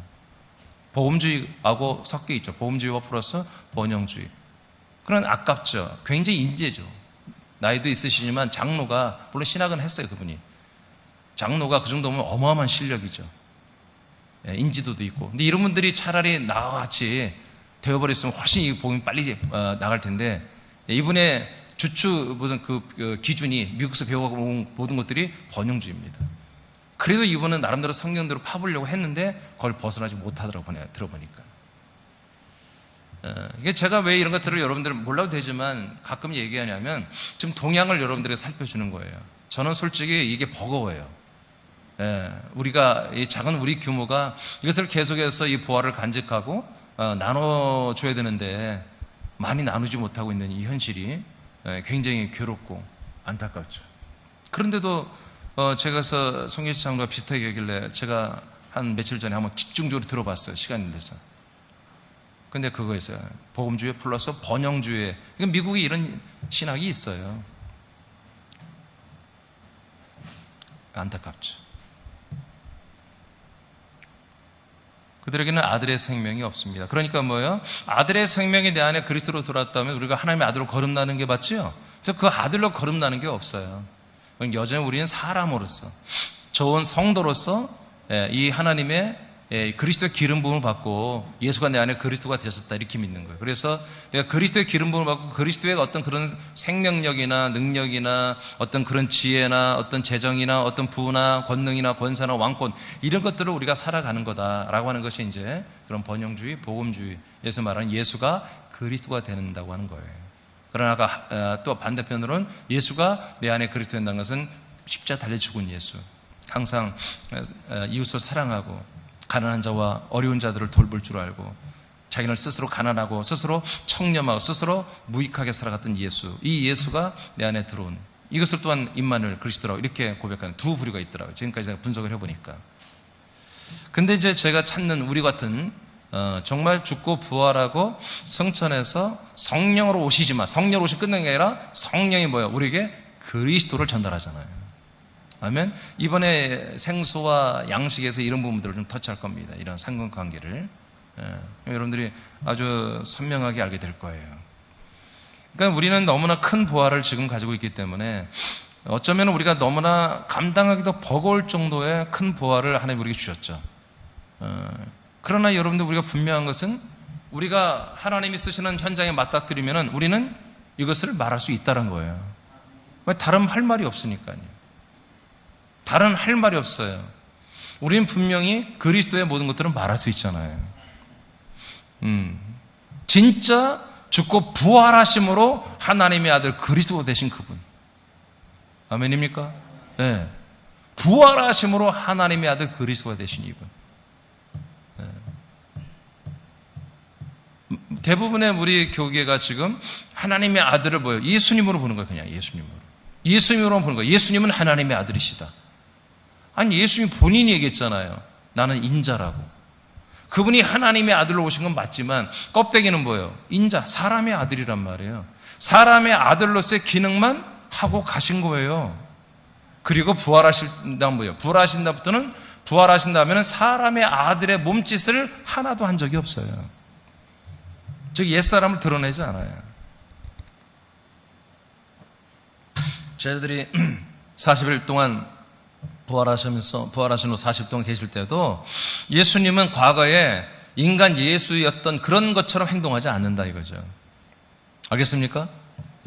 복음주의하고 섞여 있죠. 복음주의와 플러스 번영주의. 그런 아깝죠. 굉장히 인재죠. 나이도 있으시지만 장로가, 물론 신학은 했어요. 그분이 장로가 그 정도면 어마어마한 실력이죠. 인지도도 있고. 근데 이런 분들이 차라리 나와 같이 되어버렸으면 훨씬 이 복음이 빨리 나갈 텐데, 이분의 주추 모든 그 기준이 미국에서 배워온 모든 것들이 번영주의입니다. 그래도 이분은 나름대로 성경대로 파보려고 했는데 그걸 벗어나지 못하더라고요. 들어보니까. 이게 제가 왜 이런 것들을 여러분들 몰라도 되지만 가끔 얘기하냐면, 지금 동향을 여러분들에게 살펴주는 거예요. 저는 솔직히 이게 버거워요. 우리가 이 작은 우리 규모가 이것을 계속해서 이 보화를 간직하고 나눠줘야 되는데 많이 나누지 못하고 있는 이 현실이 굉장히 괴롭고 안타깝죠. 그런데도 제가 송기철 장로가 비슷하게 얘기길래 제가 한 며칠 전에 한번 집중적으로 들어봤어요. 시간이 돼서. 근데 그거였어요. 복음주의 플러스 번영주의. 미국에 이런 신학이 있어요. 안타깝죠. 그들에게는 아들의 생명이 없습니다. 그러니까 뭐예요? 아들의 생명이 내 안에 그리스도로 들어왔다면 우리가 하나님의 아들로 거듭나는 게 맞지요? 그래서 그 아들로 거듭나는 게 없어요. 여전히 우리는 사람으로서, 좋은 성도로서 이 하나님의 그리스도의 기름 부음을 받고 예수가 내 안에 그리스도가 되셨다, 이렇게 믿는 거예요. 그래서 내가 그리스도의 기름 부음을 받고 그리스도의 어떤 그런 생명력이나 능력이나 어떤 그런 지혜나 어떤 재정이나 어떤 부나 권능이나 권세나 왕권, 이런 것들을 우리가 살아가는 거다라고 하는 것이 이제 그런 번영주의, 복음주의에서 말하는 예수가 그리스도가 된다고 하는 거예요. 그러나 또 반대편으로는 예수가 내 안에 그리스도 된다는 것은 십자가 달려 죽은 예수, 항상 이웃을 사랑하고 가난한 자와 어려운 자들을 돌볼 줄 알고 자기를 스스로 가난하고 스스로 청렴하고 스스로 무익하게 살아갔던 예수, 이 예수가 내 안에 들어온, 이것을 또한 임마누엘 그리스도라고 이렇게 고백하는 두 부류가 있더라고요. 지금까지 제가 분석을 해보니까. 근데 이제 제가 찾는 우리 같은 정말 죽고 부활하고 성천에서 성령으로 오시지만, 성령으로 오시 끝낸 게 아니라 성령이 뭐예요? 우리에게 그리스도를 전달하잖아요. 아멘. 이번에 생소와 양식에서 이런 부분들을 좀 터치할 겁니다. 이런 상관관계를 여러분들이 아주 선명하게 알게 될 거예요. 그러니까 우리는 너무나 큰 부활을 지금 가지고 있기 때문에 어쩌면 우리가 너무나 감당하기도 버거울 정도의 큰 부활을 하나님 우리에게 주셨죠. 그러나 여러분들, 우리가 분명한 것은 우리가 하나님이 쓰시는 현장에 맞닥뜨리면 우리는 이것을 말할 수 있다는 거예요. 다른 할 말이 없으니까요. 다른 할 말이 없어요. 우리는 분명히 그리스도의 모든 것들을 말할 수 있잖아요. 진짜 죽고 부활하심으로 하나님의 아들 그리스도가 되신 그분. 아멘입니까? 네. 부활하심으로 하나님의 아들 그리스도가 되신 이분. 대부분의 우리 교계가 지금 하나님의 아들을 뭐예요? 예수님으로 보는 거예요. 그냥 예수님으로 보는 거예요. 예수님은 하나님의 아들이시다. 아니, 예수님이 본인이 얘기했잖아요. 나는 인자라고. 그분이 하나님의 아들로 오신 건 맞지만 껍데기는 뭐예요? 인자, 사람의 아들이란 말이에요. 사람의 아들로서의 기능만 하고 가신 거예요. 그리고 부활하신다면 뭐예요? 부활하신다면 사람의 아들의 몸짓을 하나도 한 적이 없어요. 즉 옛사람을 드러내지 않아요. 저희들이 40일 동안 부활하신 후 40일 동안 계실 때도 예수님은 과거에 인간 예수였던 그런 것처럼 행동하지 않는다 이거죠. 알겠습니까?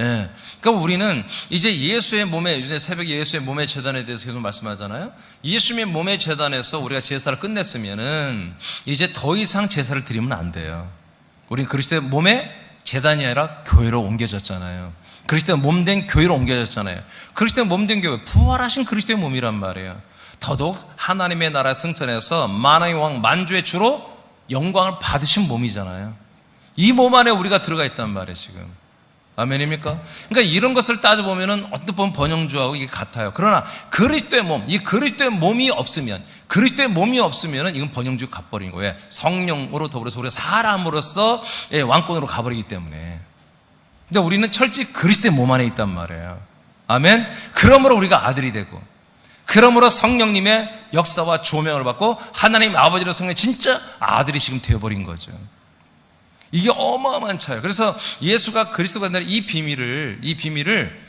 예. 그러니까 우리는 이제 예수의 몸에, 이제 새벽에 예수의 몸의 제단에 대해서 계속 말씀하잖아요. 예수님의 몸의 제단에서 우리가 제사를 끝냈으면은 이제 더 이상 제사를 드리면 안 돼요. 우리는 그리스도의 몸의 제단이 아니라 교회로 옮겨졌잖아요. 그리스도의 몸된 교회로 옮겨졌잖아요. 그리스도의 몸된 교회, 부활하신 그리스도의 몸이란 말이에요. 더더욱 하나님의 나라 승천에서 만왕의 왕 만주의 주로 영광을 받으신 몸이잖아요. 이 몸 안에 우리가 들어가 있단 말이에요 지금. 아멘입니까? 그러니까 이런 것을 따져보면은 어떻게 보면 번영주하고 이게 같아요. 그러나 그리스도의 몸, 이 그리스도의 몸이 없으면, 그리스도의 몸이 없으면은 이건 번영주 가버린 거예요. 성령으로 더불어서 우리가 사람으로서 왕권으로 가버리기 때문에. 근데 우리는 철저히 그리스도의 몸 안에 있단 말이에요. 아멘. 그러므로 우리가 아들이 되고, 그러므로 성령님의 역사와 조명을 받고 하나님 아버지로 성령 진짜 아들이 지금 되어버린 거죠. 이게 어마어마한 차이예요. 그래서 예수가 그리스도가 된다는 이 비밀을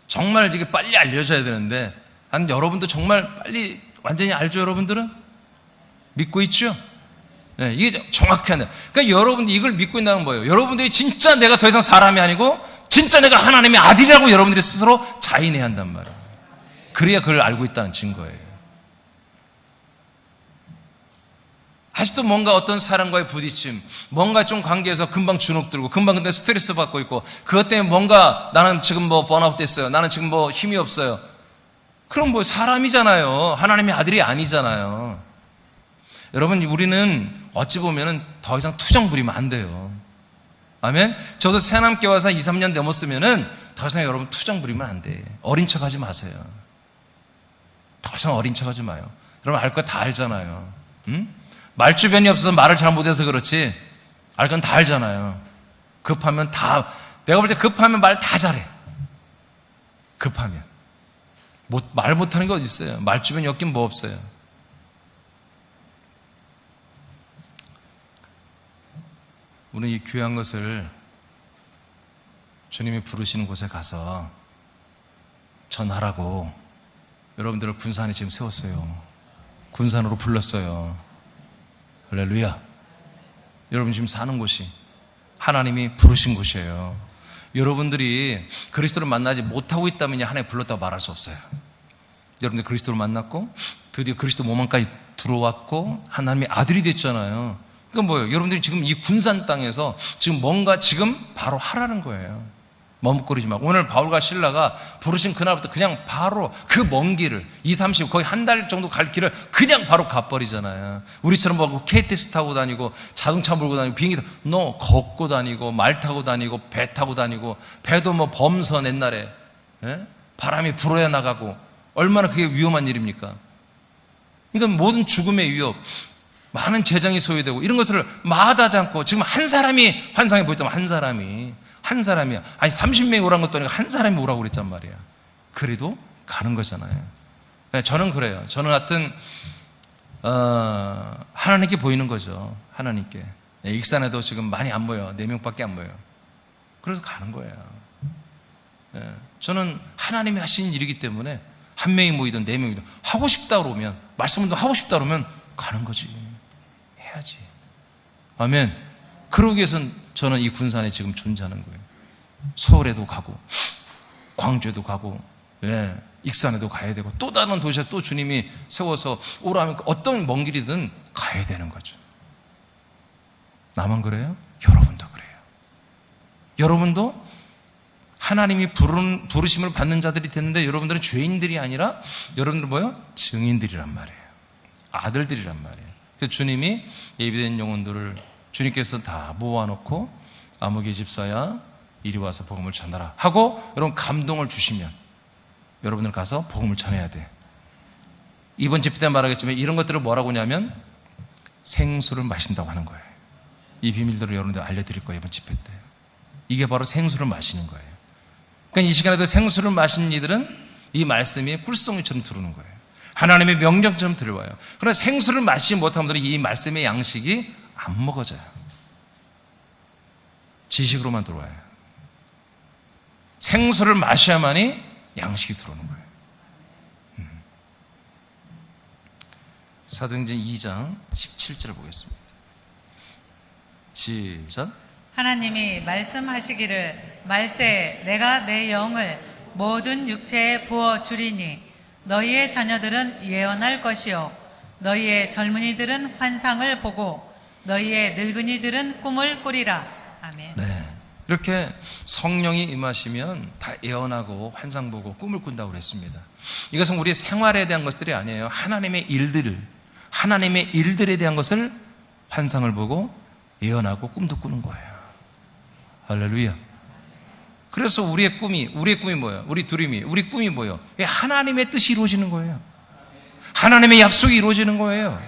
정말 이게 빨리 알려줘야 되는데, 여러분도 정말 빨리 완전히 알죠? 여러분들은 믿고 있죠? 네, 이게 정확히 한다. 그러니까 여러분들이 이걸 믿고 있다는 거예요. 여러분들이 진짜 내가 더 이상 사람이 아니고 진짜 내가 하나님의 아들이라고 여러분들이 스스로 자인해야 한단 말이에요. 그래야 그걸 알고 있다는 증거예요. 아직도 뭔가 어떤 사람과의 부딪힘, 뭔가 좀 관계에서 금방 주눅들고 금방 근데 스트레스 받고 있고, 그것 때문에 뭔가 나는 지금 뭐 번아웃 됐어요, 나는 지금 뭐 힘이 없어요. 그럼 뭐 사람이잖아요. 하나님의 아들이 아니잖아요. 여러분, 우리는 어찌 보면은 더 이상 투정 부리면 안 돼요. 아멘. 저도 새남께 와서 2, 3년 넘었으면은 더 이상 여러분 투정 부리면 안 돼. 어린 척 하지 마세요. 더 이상 어린 척 하지 마요. 여러분 알 거 다 알잖아요. 응? 말 주변이 없어서 말을 잘못해서 그렇지 알 건 다 알잖아요. 급하면 다, 내가 볼 때 급하면 말 다 잘해. 급하면 말 못하는 게 어디 있어요. 말 주변이 없긴 뭐 없어요. 우리는 이 귀한 것을 주님이 부르시는 곳에 가서 전하라고 여러분들을 군산에 지금 세웠어요. 군산으로 불렀어요. 할렐루야. 여러분 지금 사는 곳이 하나님이 부르신 곳이에요. 여러분들이 그리스도를 만나지 못하고 있다면 하나님 불렀다고 말할 수 없어요. 여러분들 그리스도를 만났고 드디어 그리스도 몸 안까지 들어왔고 하나님의 아들이 됐잖아요. 그러니까 뭐예요? 여러분들이 지금 이 군산 땅에서 지금 뭔가 지금 바로 하라는 거예요. 머뭇거리지 말고. 오늘 바울과 실라가 부르신 그날부터 그냥 바로 그 먼 길을 2, 30 거의 한 달 정도 갈 길을 그냥 바로 가버리잖아요. 우리처럼 뭐 KTX 타고 다니고 자동차 몰고 다니고 비행기 타고 걷고 다니고 말 타고 다니고 배 타고 다니고, 배도 뭐 범선 옛날에 바람이 불어야 나가고, 얼마나 그게 위험한 일입니까? 그러니까 모든 죽음의 위협, 많은 재정이 소요되고 이런 것을 마다하지 않고 지금 한 사람이 환상에 보였다면 한 사람이야. 아니 30명이 오라는 것도 아니고 한 사람이 오라고 그랬단 말이야. 그래도 가는 거잖아요. 네, 저는 그래요. 저는 하여튼 하나님께 보이는 거죠. 하나님께. 네, 익산에도 지금 많이 안 모여. 4명밖에 안 모여. 그래서 가는 거예요. 네, 저는 하나님이 하신 일이기 때문에 한 명이 모이든 4명이든 하고 싶다 그러면, 말씀을 하고 싶다 그러면 가는 거지. 해야지. 아멘. 그러기 위해서는 저는 이 군산에 지금 존재하는 거예요. 서울에도 가고 광주에도 가고, 익산에도 가야 되고, 또 다른 도시에 또 주님이 세워서 오라면 어떤 먼 길이든 가야 되는 거죠. 나만 그래요? 여러분도 그래요. 여러분도 하나님이 부르심을 받는 자들이 됐는데, 여러분들은 죄인들이 아니라 여러분들은 뭐예요? 증인들이란 말이에요. 아들들이란 말이에요. 그래서 주님이 예비된 영혼들을 주님께서 다 모아놓고 아무개 집사야 이리 와서 복음을 전하라 하고 여러분 감동을 주시면 여러분들 가서 복음을 전해야 돼. 이번 집회 때 말하겠지만 이런 것들을 뭐라고 하냐면 생수를 마신다고 하는 거예요. 이 비밀들을 여러분들 알려드릴 거예요, 이번 집회 때. 이게 바로 생수를 마시는 거예요. 그러니까 이 시간에도 생수를 마신 이들은 이 말씀이 꿀송이처럼 들어오는 거예요. 하나님의 명령처럼 들어와요. 그러나 생수를 마시지 못한 분들은 이 말씀의 양식이 안 먹어져요. 지식으로만 들어와요. 생수를 마셔야만이 양식이 들어오는 거예요. 사도행전 2장 17절 보겠습니다. 시작. 하나님이 말씀하시기를 말세 내가 내 영을 모든 육체에 부어 주리니 너희의 자녀들은 예언할 것이요 너희의 젊은이들은 환상을 보고 너희의 늙은이들은 꿈을 꾸리라. 아멘. 네. 이렇게 성령이 임하시면 다 예언하고 환상 보고 꿈을 꾼다고 그랬습니다. 이것은 우리 생활에 대한 것들이 아니에요. 하나님의 일들에 대한 것을 환상을 보고 예언하고 꿈도 꾸는 거예요. 할렐루야. 그래서 우리의 꿈이 뭐예요? 우리 꿈이 뭐예요? 하나님의 뜻이 이루어지는 거예요. 하나님의 약속이 이루어지는 거예요.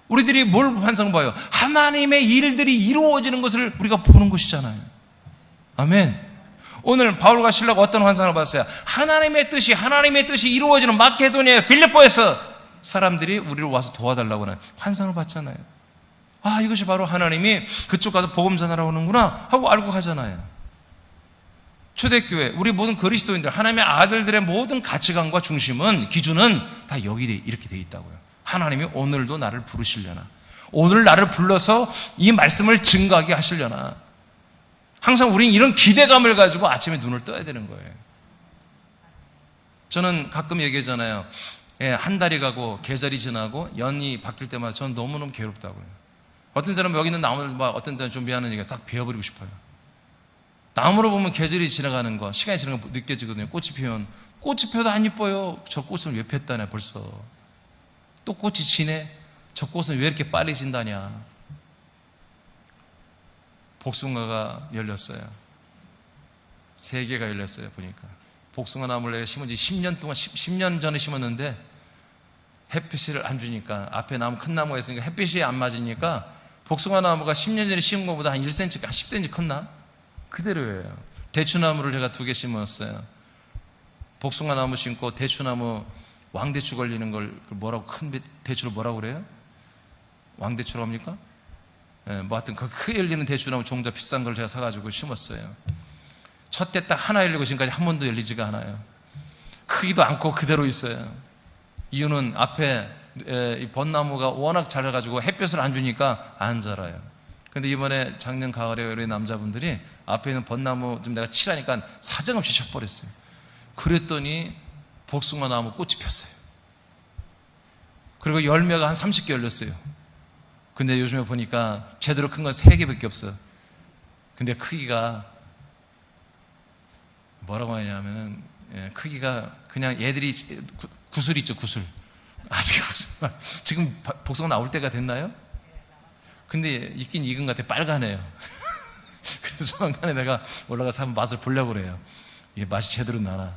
우리들이 뭘 환상을 봐요? 하나님의 일들이 이루어지는 것을 우리가 보는 것이잖아요. 아멘. 오늘 바울과 실라가 어떤 환상을 봤어요? 하나님의 뜻이 이루어지는 마케도니아 빌립보에서 사람들이 우리를 와서 도와달라고 하는 환상을 봤잖아요. 아, 이것이 바로 하나님이 그쪽 가서 복음 전하라고 하는구나 하고 알고 가잖아요. 초대교회, 우리 모든 그리스도인들, 하나님의 아들들의 모든 가치관과 중심은, 기준은 다 여기 이렇게 돼 있다고요. 하나님이 오늘도 나를 부르시려나, 오늘 나를 불러서 이 말씀을 증거하게 하시려나, 항상 우리는 이런 기대감을 가지고 아침에 눈을 떠야 되는 거예요. 저는 가끔 얘기하잖아요. 한 달이 가고 계절이 지나고 연이 바뀔 때마다 저는 너무너무 괴롭다고요. 어떤 때는 여기 있는 나무들 어떤 때는 좀 미안한 얘기가 싹 베어버리고 싶어요. 나무로 보면 계절이 지나가는 거, 시간이 지나가는 거 느껴지거든요. 꽃이 피면 꽃이 펴도 안 이뻐요. 저 꽃은 왜 폈다냐 벌써. 또 꽃이 지네. 저 꽃은 왜 이렇게 빨리 진다냐. 복숭아가 열렸어요. 3개가 열렸어요. 보니까 복숭아 나무를 내가 심은 지 10년 동안 10년 전에 심었는데 햇빛을 안 주니까, 앞에 나무 큰 나무가 있으니까 햇빛이 안 맞으니까 복숭아 나무가 10년 전에 심은 것보다 한 1cm, 한 10cm 컸나? 그대로예요. 대추나무를 제가 2개 심었어요. 복숭아 나무 심고 대추나무, 왕대추 걸리는 걸 뭐라고, 큰 대추를 뭐라고 그래요? 왕대추라고 합니까? 뭐 하여튼 그 크게 열리는 대추나무 종자 비싼 걸 제가 사가지고 심었어요. 첫 때 딱 하나 열리고 지금까지 한 번도 열리지가 않아요. 크기도 않고 그대로 있어요. 이유는 앞에 이 벚나무가 워낙 자라가지고 햇볕을 안 주니까 안 자라요. 근데 이번에 작년 가을에 우리 남자분들이 앞에 있는 벚나무 좀 내가 칠하니까 사정없이 쳐버렸어요. 그랬더니 복숭아 나무 꽃이 폈어요. 그리고 열매가 한 30개 열렸어요. 근데 요즘에 보니까 제대로 큰 건 3개밖에 없어. 근데 크기가 뭐라고 하냐면은, 크기가 그냥 얘들이 구슬 있죠, 구슬. 아직 구슬. 지금 복숭아 나올 때가 됐나요? 근데 익긴 익은 것 같아. 빨가네요. 그래서 조만간에 내가 올라가서 한번 맛을 보려고 그래요. 이게 맛이 제대로 나나.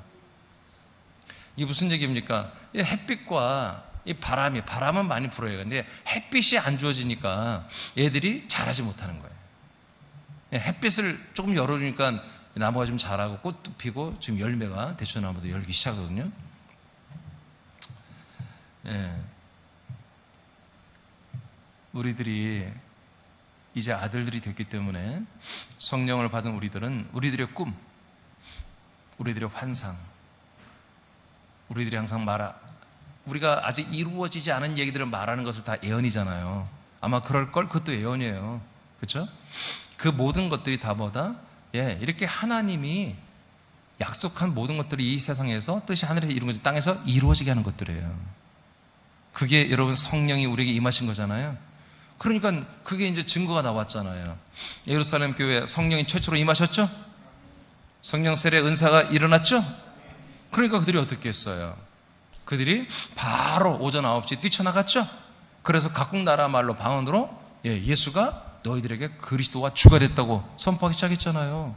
이게 무슨 얘기입니까? 이 햇빛과 이 바람은 많이 불어요. 근데 햇빛이 안 주어지니까 얘들이 자라지 못하는 거예요. 햇빛을 조금 열어주니까 나무가 좀 자라고 꽃도 피고 지금 열매가, 대추나무도 열기 시작하거든요. 우리들이 이제 아들들이 됐기 때문에 성령을 받은 우리들의 꿈, 우리들의 환상, 우리들이 항상 우리가 아직 이루어지지 않은 얘기들을 말하는 것을 다 예언이잖아요. 아마 그럴걸? 그것도 예언이에요. 그렇죠? 그 모든 것들이 다 뭐다? 이렇게 하나님이 약속한 모든 것들이 이 세상에서, 뜻이 하늘에서 이룬 것이 땅에서 이루어지게 하는 것들이에요. 그게 여러분 성령이 우리에게 임하신 거잖아요. 그러니까 그게 이제 증거가 나왔잖아요. 예루살렘 교회 성령이 최초로 임하셨죠? 성령 세례 은사가 일어났죠? 그러니까 그들이 어떻게 했어요? 그들이 바로 오전 9시에 뛰쳐나갔죠? 그래서 각국 나라 말로, 방언으로 예수가 너희들에게 그리스도와 주가 됐다고 선포하기 시작했잖아요.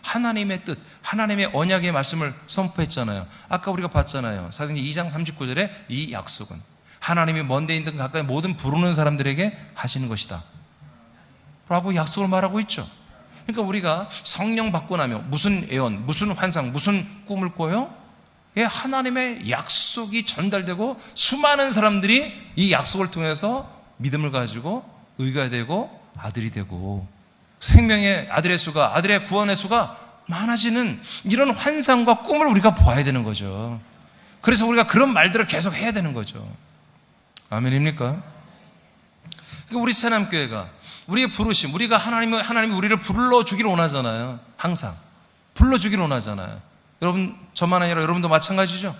하나님의 뜻, 하나님의 언약의 말씀을 선포했잖아요. 아까 우리가 봤잖아요. 사도행전 2장 39절에 이 약속은 하나님이 먼 데 있든 가까이 모든 부르는 사람들에게 하시는 것이다 라고 약속을 말하고 있죠. 그러니까 우리가 성령 받고 나면 무슨 예언, 무슨 환상, 무슨 꿈을 꿔요? 예, 하나님의 약속이 전달되고 수많은 사람들이 이 약속을 통해서 믿음을 가지고 의가 되고 아들이 되고 생명의 아들의 수가, 아들의 구원의 수가 많아지는 이런 환상과 꿈을 우리가 보아야 되는 거죠. 그래서 우리가 그런 말들을 계속 해야 되는 거죠. 아멘입니까? 그러니까 우리 새남교회가 우리의 부르심, 우리가 하나님이 우리를 불러주기를 원하잖아요. 항상 불러주기를 원하잖아요. 여러분, 저만 아니라 여러분도 마찬가지죠.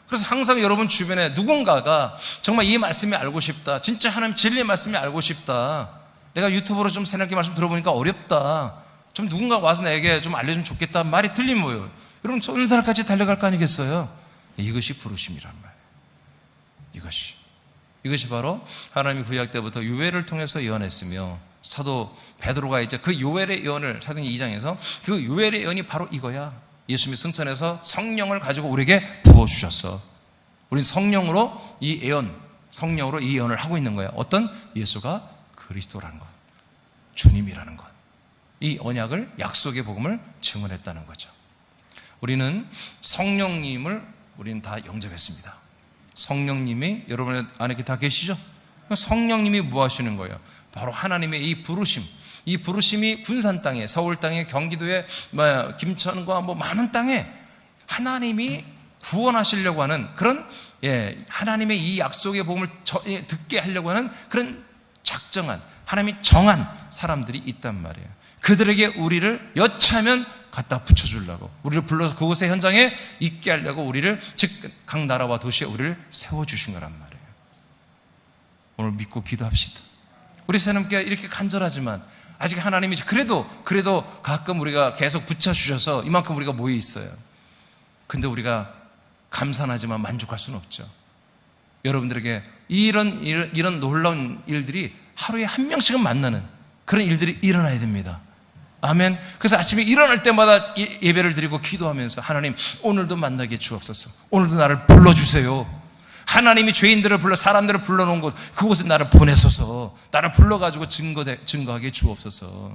그래서 항상 여러분 주변에 누군가가 정말 이 말씀이 알고 싶다, 진짜 하나님 진리의 말씀이 알고 싶다, 내가 유튜브로 좀 새남교 말씀 들어보니까 어렵다, 좀 누군가 와서 내게 좀 알려주면 좋겠다 말이 틀리면 뭐예요? 여러분 전사까지 달려갈 거 아니겠어요? 이것이 부르심이란 말이에요. 이것이 바로 하나님이 구약 때부터 요엘을 통해서 예언했으며, 사도 베드로가 이제 그 요엘의 예언을 사도행전 2장에서 그 요엘의 예언이 바로 이거야. 예수님이 승천해서 성령을 가지고 우리에게 부어주셨어. 우린 성령으로 이 예언을 하고 있는 거야. 어떤? 예수가 그리스도라는 것, 주님이라는 것, 이 언약을, 약속의 복음을 증언했다는 거죠. 우리는 성령님을 우리는 다 영접했습니다. 성령님이 여러분 안에 다 계시죠? 성령님이 뭐 하시는 거예요? 바로 하나님의 이 부르심이 군산 땅에, 서울 땅에, 경기도에, 김천과 많은 땅에 하나님이 구원하시려고 하는 그런, 하나님의 이 약속의 복음을 듣게 하려고 하는 그런 작정한, 하나님이 정한 사람들이 있단 말이에요. 그들에게 우리를 여차하면 갖다 붙여주려고, 우리를 불러서 그곳의 현장에 있게 하려고 우리를, 즉 각 나라와 도시에 우리를 세워주신 거란 말이에요. 오늘 믿고 기도합시다. 우리 새놈께 이렇게 간절하지만 아직 하나님이 그래도 가끔 우리가 계속 붙여주셔서 이만큼 우리가 모여 있어요. 근데 우리가 감사하지만 만족할 수는 없죠. 여러분들에게 이런 놀라운 일들이 하루에 한 명씩은 만나는 그런 일들이 일어나야 됩니다. 아멘. 그래서 아침에 일어날 때마다 예배를 드리고 기도하면서, 하나님 오늘도 만나게 주옵소서, 오늘도 나를 불러주세요. 하나님이 죄인들을 불러, 사람들을 불러놓은 곳, 그곳에 나를 보내소서, 나를 불러가지고 증거하게 주옵소서.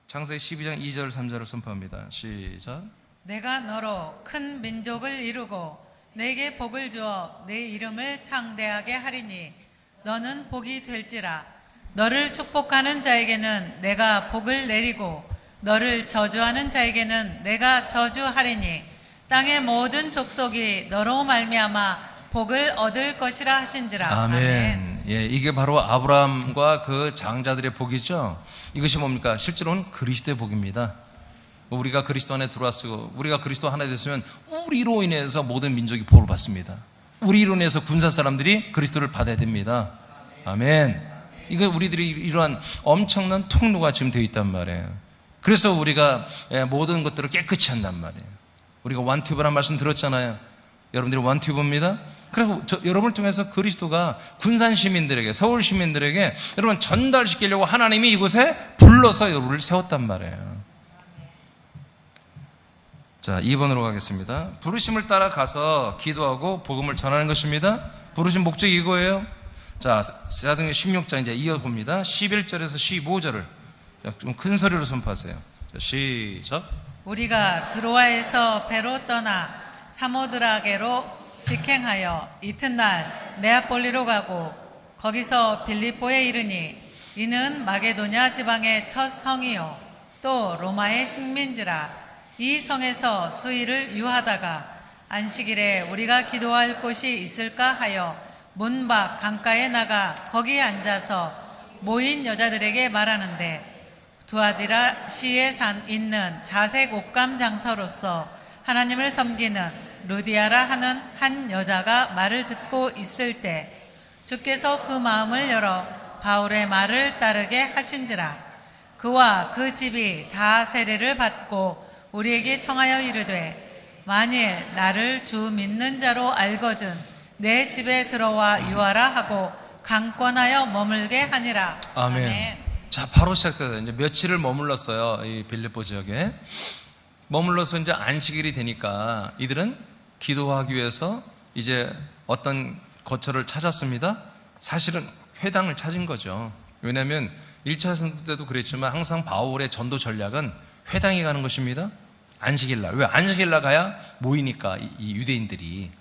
창세기 12장 2절 3절을 선포합니다. 시작. 내가 너로 큰 민족을 이루고 내게 복을 주어 내 이름을 창대하게 하리니 너는 복이 될지라. 너를 축복하는 자에게는 내가 복을 내리고 너를 저주하는 자에게는 내가 저주하리니 땅의 모든 족속이 너로 말미암아 복을 얻을 것이라 하신지라. 아멘. 예, 이게 바로 아브라함과 그 장자들의 복이죠. 이것이 뭡니까? 실제로는 그리스도의 복입니다. 우리가 그리스도 안에 들어왔고 우리가 그리스도 하나 됐으면 우리로 인해서 모든 민족이 복을 받습니다. 우리로 인해서 군사 사람들이 그리스도를 받아야 됩니다. 아멘. 이거 우리들이 이러한 엄청난 통로가 지금 되어 있단 말이에요. 그래서 우리가 모든 것들을 깨끗이 한단 말이에요. 우리가 원튜브라는 말씀 들었잖아요. 여러분들이 원튜브입니다. 그리고 여러분을 통해서 그리스도가 군산 시민들에게, 서울 시민들에게 여러분 전달시키려고 하나님이 이곳에 불러서 여러분을 세웠단 말이에요. 자, 2번으로 가겠습니다. 부르심을 따라 가서 기도하고 복음을 전하는 것입니다. 부르심 목적이 이거예요. 자, 사도행전 16장 이제 이어봅니다. 11절에서 15절을 좀 큰 소리로 선포하세요. 자, 시작. 우리가 드로아에서 배로 떠나 사모드라게로 직행하여 이튿날 네아폴리로 가고 거기서 빌립보에 이르니 이는 마게도냐 지방의 첫 성이요 또 로마의 식민지라. 이 성에서 수일을 유하다가 안식일에 우리가 기도할 곳이 있을까 하여 문 밖 강가에 나가 거기에 앉아서 모인 여자들에게 말하는데, 두아디라 시에 있는 자색 옷감 장서로서 하나님을 섬기는 루디아라 하는 한 여자가 말을 듣고 있을 때 주께서 그 마음을 열어 바울의 말을 따르게 하신지라. 그와 그 집이 다 세례를 받고 우리에게 청하여 이르되, 만일 나를 주 믿는 자로 알거든 내 집에 들어와 유하라 하고 강권하여 머물게 하니라. 아멘. 자, 바로 시작돼서 이제 며칠을 머물렀어요. 이 빌립보 지역에. 머물러서 이제 안식일이 되니까 이들은 기도하기 위해서 이제 어떤 거처를 찾았습니다. 사실은 회당을 찾은 거죠. 왜냐하면 1차 전도 때도 그랬지만 항상 바울의 전도 전략은 회당에 가는 것입니다. 안식일 날. 왜? 안식일 날 가야 모이니까 이 유대인들이.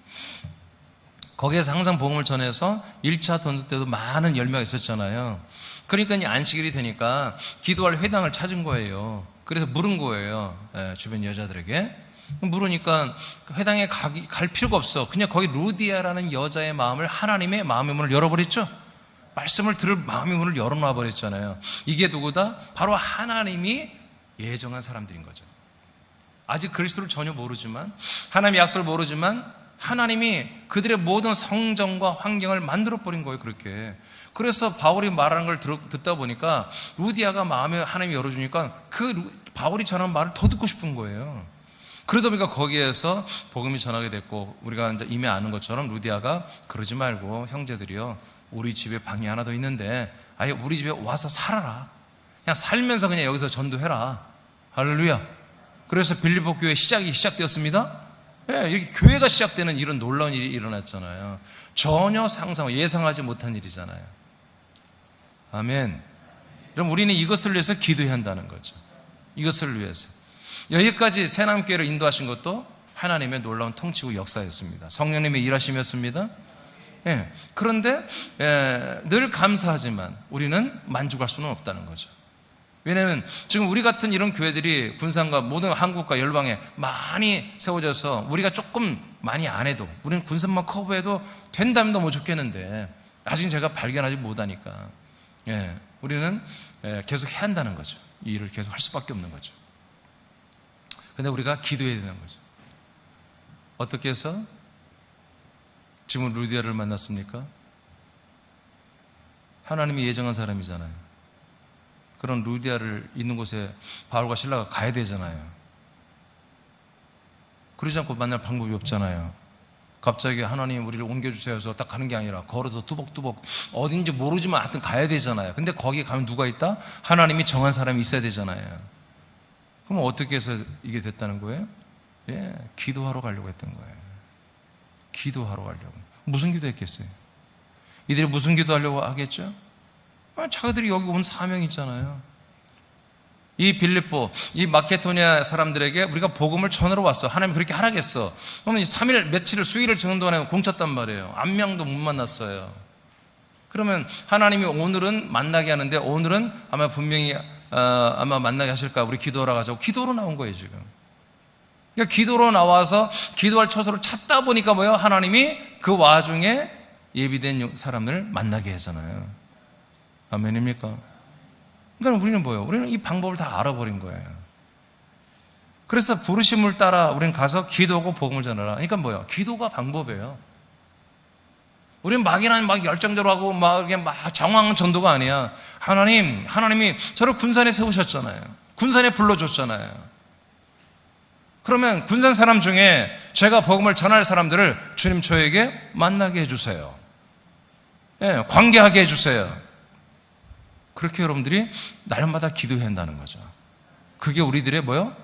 거기에서 항상 복음을 전해서 1차 전도 때도 많은 열매가 있었잖아요. 그러니까 이 안식일이 되니까 기도할 회당을 찾은 거예요. 그래서 물은 거예요. 주변 여자들에게. 물으니까 회당에 갈 필요가 없어. 그냥 거기 루디아라는 여자의 마음을, 하나님의 마음의 문을 열어버렸죠. 말씀을 들을 마음의 문을 열어놔 버렸잖아요. 이게 누구다? 바로 하나님이 예정한 사람들인 거죠. 아직 그리스도를 전혀 모르지만, 하나님의 약속을 모르지만 하나님이 그들의 모든 성정과 환경을 만들어 버린 거예요. 그렇게. 그래서 바울이 말하는 걸 듣다 보니까 루디아가 마음에 하나님이 열어주니까 바울이 전하는 말을 더 듣고 싶은 거예요. 그러다 보니까 거기에서 복음이 전하게 됐고, 우리가 이제 이미 아는 것처럼 루디아가 그러지 말고 형제들이요, 우리 집에 방이 하나 더 있는데 아예 우리 집에 와서 살아라. 그냥 살면서 그냥 여기서 전도해라. 할렐루야. 그래서 빌립보 교회 시작되었습니다. 예, 이렇게 교회가 시작되는 이런 놀라운 일이 일어났잖아요. 전혀 예상하지 못한 일이잖아요. 아멘. 그럼 우리는 이것을 위해서 기도해야 한다는 거죠. 이것을 위해서. 여기까지 새남교회를 인도하신 것도 하나님의 놀라운 통치고 역사였습니다. 성령님의 일하심이었습니다. 예, 그런데 늘 감사하지만 우리는 만족할 수는 없다는 거죠. 왜냐하면 지금 우리 같은 이런 교회들이 군산과 모든 한국과 열방에 많이 세워져서 우리가 조금 많이 안 해도, 우리는 군산만 커버해도 된다면 너무 좋겠는데 아직 제가 발견하지 못하니까 우리는 계속 해야 한다는 거죠. 이 일을 계속 할 수밖에 없는 거죠. 근데 우리가 기도해야 되는 거죠. 어떻게 해서 지금 루디아를 만났습니까? 하나님이 예정한 사람이잖아요. 그런 루디아를 있는 곳에 바울과 실라가 가야 되잖아요. 그러지 않고 만날 방법이 없잖아요. 갑자기 하나님 우리를 옮겨주세요 해서 딱 가는 게 아니라 걸어서 뚜벅뚜벅 어딘지 모르지만 하여튼 가야 되잖아요. 근데 거기 가면 누가 있다? 하나님이 정한 사람이 있어야 되잖아요. 그럼 어떻게 해서 이게 됐다는 거예요? 기도하러 가려고 했던 거예요. 기도하러 가려고. 무슨 기도했겠어요? 이들이 무슨 기도하려고 하겠죠? 자기들이 여기 온 사명이 있잖아요. 이 빌립보, 이 마케도니아 사람들에게 우리가 복음을 전하러 왔어. 하나님이 그렇게 하라겠어. 그러면 3일, 며칠을, 수일을 정도 안에 공쳤단 말이에요. 한 명도 못 만났어요. 그러면 하나님이 오늘은 만나게 하는데, 오늘은 아마 분명히 아마 만나게 하실까? 우리 기도하러 가자고 기도로 나온 거예요, 지금. 그러니까 기도로 나와서 기도할 처소를 찾다 보니까 뭐예요? 하나님이 그 와중에 예비된 사람을 만나게 하잖아요. 아멘입니까? 그러니까 우리는 뭐예요? 우리는 이 방법을 다 알아버린 거예요. 그래서 부르심을 따라 우리는 가서 기도하고 복음을 전하라. 그러니까 뭐예요? 기도가 방법이에요. 우리는 막 열정적으로 하고 막 장황한 전도가 아니야. 하나님이 저를 군산에 세우셨잖아요. 군산에 불러줬잖아요. 그러면 군산 사람 중에 제가 복음을 전할 사람들을 주님 저에게 만나게 해주세요. 관계하게 해주세요. 그렇게 여러분들이 날마다 기도해야 한다는 거죠. 그게 우리들의 뭐요?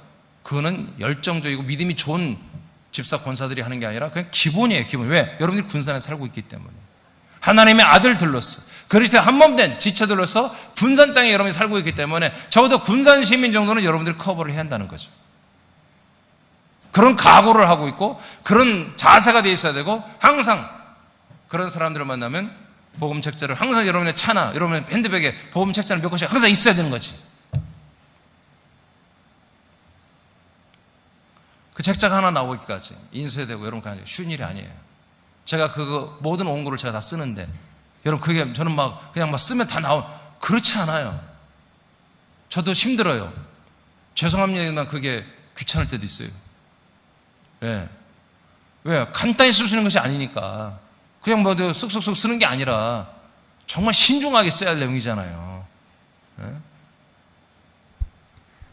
그거는 열정적이고 믿음이 좋은 집사 권사들이 하는 게 아니라 그냥 기본이에요, 기본. 왜? 여러분들이 군산에 살고 있기 때문에. 하나님의 아들들로서, 그리스도의 한몸된 지체들로서 군산 땅에 여러분이 살고 있기 때문에 적어도 군산 시민 정도는 여러분들이 커버를 해야 한다는 거죠. 그런 각오를 하고 있고 그런 자세가 돼 있어야 되고, 항상 그런 사람들을 만나면 복음 책자를 항상 여러분의 차나 여러분의 핸드백에 복음 책자를 몇 권씩 항상 있어야 되는 거지. 그 책자가 하나 나오기까지 인쇄되고 여러분 쉬운 일이 아니에요. 제가 그 모든 원고를 제가 다 쓰는데 여러분 그게 저는 그냥 쓰면 다 그렇지 않아요. 저도 힘들어요. 죄송합니다만 그게 귀찮을 때도 있어요. 왜? 간단히 쓸 수 있는 것이 아니니까. 그냥 쓱쓱쓱 쓰는 게 아니라 정말 신중하게 써야 할 내용이잖아요.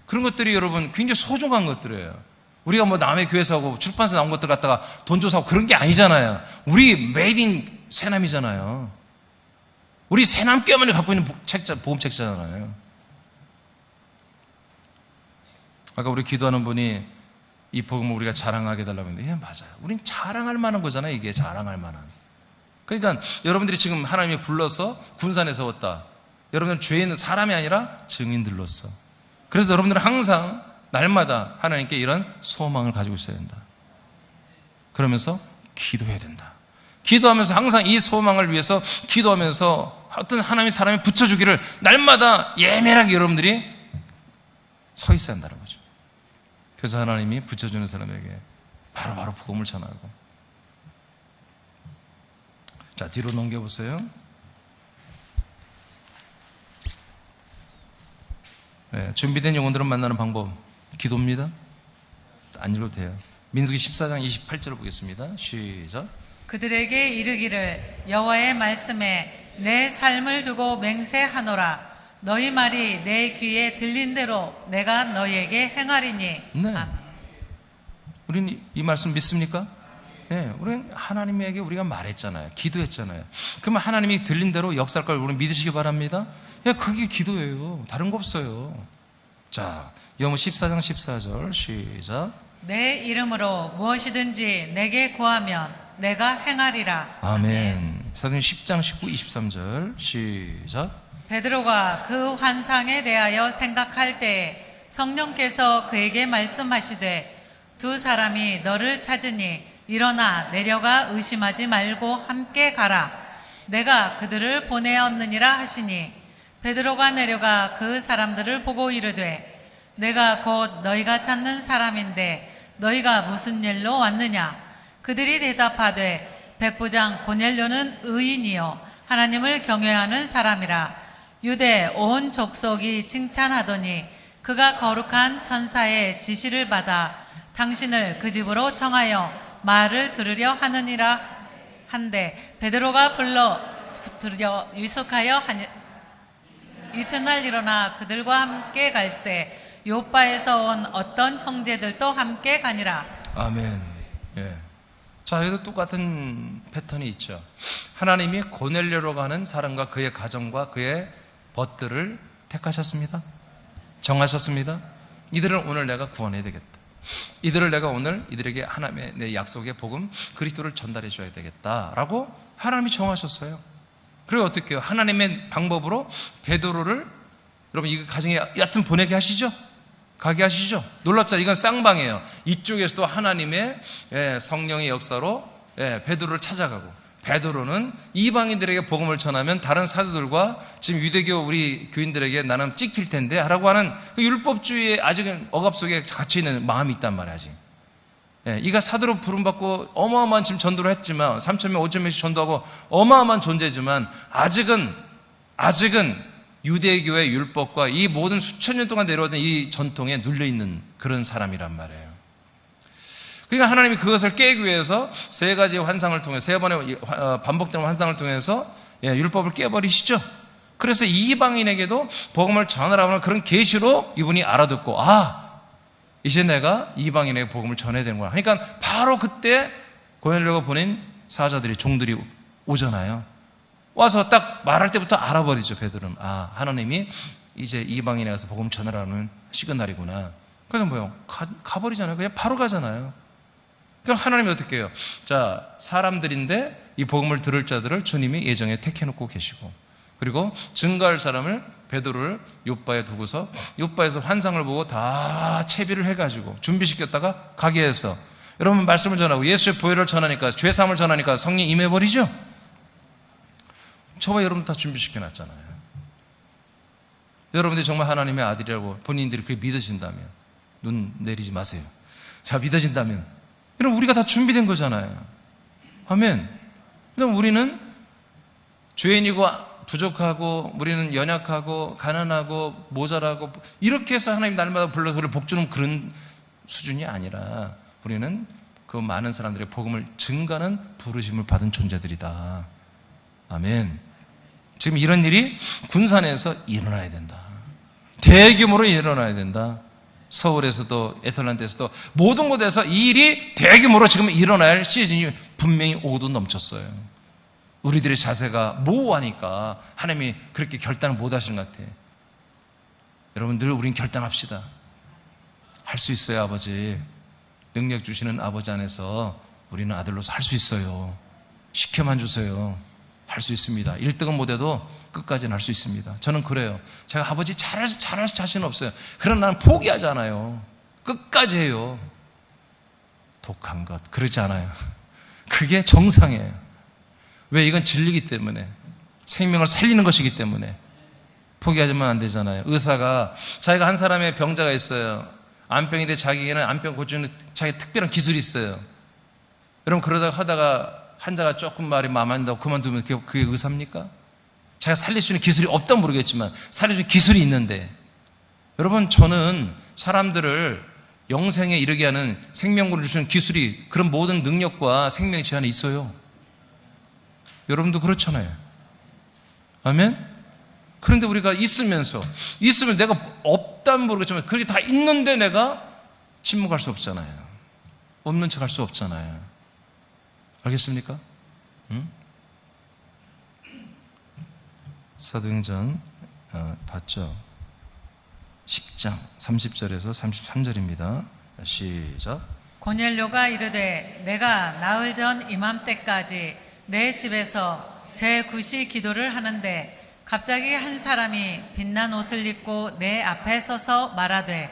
그런 것들이 여러분 굉장히 소중한 것들이에요. 우리가 남의 교회에서 하고 출판사 나온 것들 갖다가 돈 줘서 하고 그런 게 아니잖아요. 우리 메이드 인 새남이잖아요. 우리 새남교회만이 갖고 있는 복음 책자잖아요. 아까 우리 기도하는 분이 이 복음을 우리가 자랑하게 해달라고 했는데, 예, 맞아요. 우린 자랑할 만한 거잖아요. 이게 자랑할 만한. 그러니까 여러분들이 지금 하나님이 불러서 군산에 세웠다. 여러분들은 죄 있는 사람이 아니라 증인들로서. 그래서 여러분들은 항상 날마다 하나님께 이런 소망을 가지고 있어야 된다. 그러면서 기도해야 된다. 기도하면서 항상 이 소망을 위해서 기도하면서 어떤 하나님의 사람이 붙여주기를 날마다 예민하게 여러분들이 서 있어야 한다는 거죠. 그래서 하나님이 붙여주는 사람에게 바로바로 복음을 전하고. 자, 뒤로 넘겨보세요. 네, 준비된 영혼들은 만나는 방법, 기도입니다. 안 읽어도 돼요. 민수기 14장 28절을 보겠습니다. 시작. 그들에게 이르기를 여호와의 말씀에 내 삶을 두고 맹세하노라. 너희 말이 내 귀에 들린 대로 내가 너희에게 행하리니. 네. 아멘. 우리는 이 말씀 믿습니까? 네, 우리는 하나님에게 우리가 말했잖아요. 기도했잖아요. 그러면 하나님이 들린 대로 역사할 걸 우리는 믿으시기 바랍니다. 예, 그게 기도예요. 다른 거 없어요. 자, 영어 14장 14절 시작. 내 이름으로 무엇이든지 내게 구하면 내가 행하리라. 아멘. 사도행 10장 19, 23절 시작. 베드로가 그 환상에 대하여 생각할 때에 성령께서 그에게 말씀하시되 두 사람이 너를 찾으니 일어나 내려가 의심하지 말고 함께 가라. 내가 그들을 보내었느니라 하시니 베드로가 내려가 그 사람들을 보고 이르되 내가 곧 너희가 찾는 사람인데 너희가 무슨 일로 왔느냐. 그들이 대답하되 백부장 고넬료는 의인이요 하나님을 경외하는 사람이라. 유대 온 족속이 칭찬하더니 그가 거룩한 천사의 지시를 받아 당신을 그 집으로 청하여 말을 들으려 하느니라 한데 베드로가 불러 들여 유숙하여 하니 이튿날 일어나 그들과 함께 갈새 요빠에서 온 어떤 형제들도 함께 가니라. 아멘. 예. 자, 여기도 똑같은 패턴이 있죠. 하나님이 고넬료로 가는 사람과 그의 가정과 그의 벗들을 택하셨습니다. 정하셨습니다. 이들을 오늘 내가 구원해야 되겠다. 이들을 내가 오늘 이들에게 하나님의 내 약속의 복음 그리스도를 전달해 줘야 되겠다라고 하나님이 정하셨어요. 그리고 어떻게 해요? 하나님의 방법으로 베드로를, 여러분 이 가정에 여하튼 보내게 하시죠. 가게 하시죠. 놀랍죠. 이건 쌍방이에요. 이쪽에서도 하나님의 성령의 역사로 베드로를 찾아가고, 베드로는 이방인들에게 복음을 전하면 다른 사도들과 지금 유대교 우리 교인들에게 나는 찍힐 텐데 하라고 하는 그 율법주의의 아직은 억압 속에 갇혀있는 마음이 있단 말이야. 아직. 이가 사도로 부름받고 어마어마한 지금 전도를 했지만 3,000명 5,000명씩 전도하고 어마어마한 존재지만 아직은 유대교의 율법과 이 모든 수천 년 동안 내려오던 이 전통에 눌려있는 그런 사람이란 말이에요. 그러니까 하나님이 그것을 깨기 위해서 세 가지의 환상을 통해, 세 번의 반복되는 환상을 통해서 율법을 깨버리시죠. 그래서 이방인에게도 복음을 전하라고 하는 그런 계시로 이분이 알아듣고, 이제 내가 이방인에게 복음을 전해야 되는구나. 그러니까 바로 그때 고넬료가 보낸 사자들이, 종들이 오잖아요. 와서 딱 말할 때부터 알아버리죠. 베드로는 하나님이 이제 이방인에 가서 복음 전하라는 시그널이구나. 그래서 뭐요? 가버리잖아요. 그냥 바로 가잖아요. 그럼 하나님이 어떻게 해요? 자, 사람들인데 이 복음을 들을 자들을 주님이 예정에 택해놓고 계시고, 그리고 증거할 사람을 베드로를 요빠에 두고서 요빠에서 환상을 보고 다 채비를 해가지고 준비시켰다가 가게 해서, 여러분 말씀을 전하고 예수의 보혈을 전하니까, 죄사함을 전하니까 성령 임해버리죠. 저와 여러분 다 준비시켜놨잖아요. 여러분들이 정말 하나님의 아들이라고 본인들이 그렇게 믿으신다면, 눈 내리지 마세요. 자, 믿어진다면 여러분 우리가 다 준비된 거잖아요. 아멘. 그럼 우리는 죄인이고 부족하고, 우리는 연약하고 가난하고 모자라고, 이렇게 해서 하나님 날마다 불러서 우리를 복주는 그런 수준이 아니라 우리는 그 많은 사람들의 복음을 증거하는 부르심을 받은 존재들이다. 아멘. 지금 이런 일이 군산에서 일어나야 된다. 대규모로 일어나야 된다. 서울에서도 애틀랜타에서도 모든 곳에서 이 일이 대규모로 지금 일어날 시즌이 분명히 오도 넘쳤어요. 우리들의 자세가 모호하니까 하나님이 그렇게 결단을 못 하시는 것 같아요. 여러분 늘 우린 결단합시다. 할 수 있어요, 아버지. 능력 주시는 아버지 안에서 우리는 아들로서 할 수 있어요. 시켜만 주세요. 할 수 있습니다. 1등은 못해도 끝까지는 할 수 있습니다. 저는 그래요. 제가 아버지 잘할 자신은 없어요. 그러나 나는 포기하지 않아요. 끝까지 해요. 독한 것. 그러지 않아요. 그게 정상이에요. 왜? 이건 진리이기 때문에, 생명을 살리는 것이기 때문에 포기하지만 안 되잖아요. 의사가 자기가 한 사람의 병자가 있어요. 암병인데 자기에게는 암병 고치는 자기 특별한 기술이 있어요. 여러분, 그러다가 하다가 환자가 조금 말이 마음 안 든다고 그만두면 그게 의사입니까? 자기가 살릴 수 있는 기술이 없다면 모르겠지만 살릴 수 있는 기술이 있는데, 여러분, 저는 사람들을 영생에 이르게 하는 생명구를 주시는 기술이, 그런 모든 능력과 생명의 제한이 있어요. 여러분도 그렇잖아요. 아멘? 그런데 우리가 있으면 내가 없다면 모르겠지만 그게 다 있는데 내가 침묵할 수 없잖아요. 없는 척 할 수 없잖아요. 알겠습니까? 응? 사도행전 봤죠? 10장 30절에서 33절입니다. 시작. 고넬료가 이르되 내가 나흘 전 이맘때까지 내 집에서 제9시 기도를 하는데 갑자기 한 사람이 빛난 옷을 입고 내 앞에 서서 말하되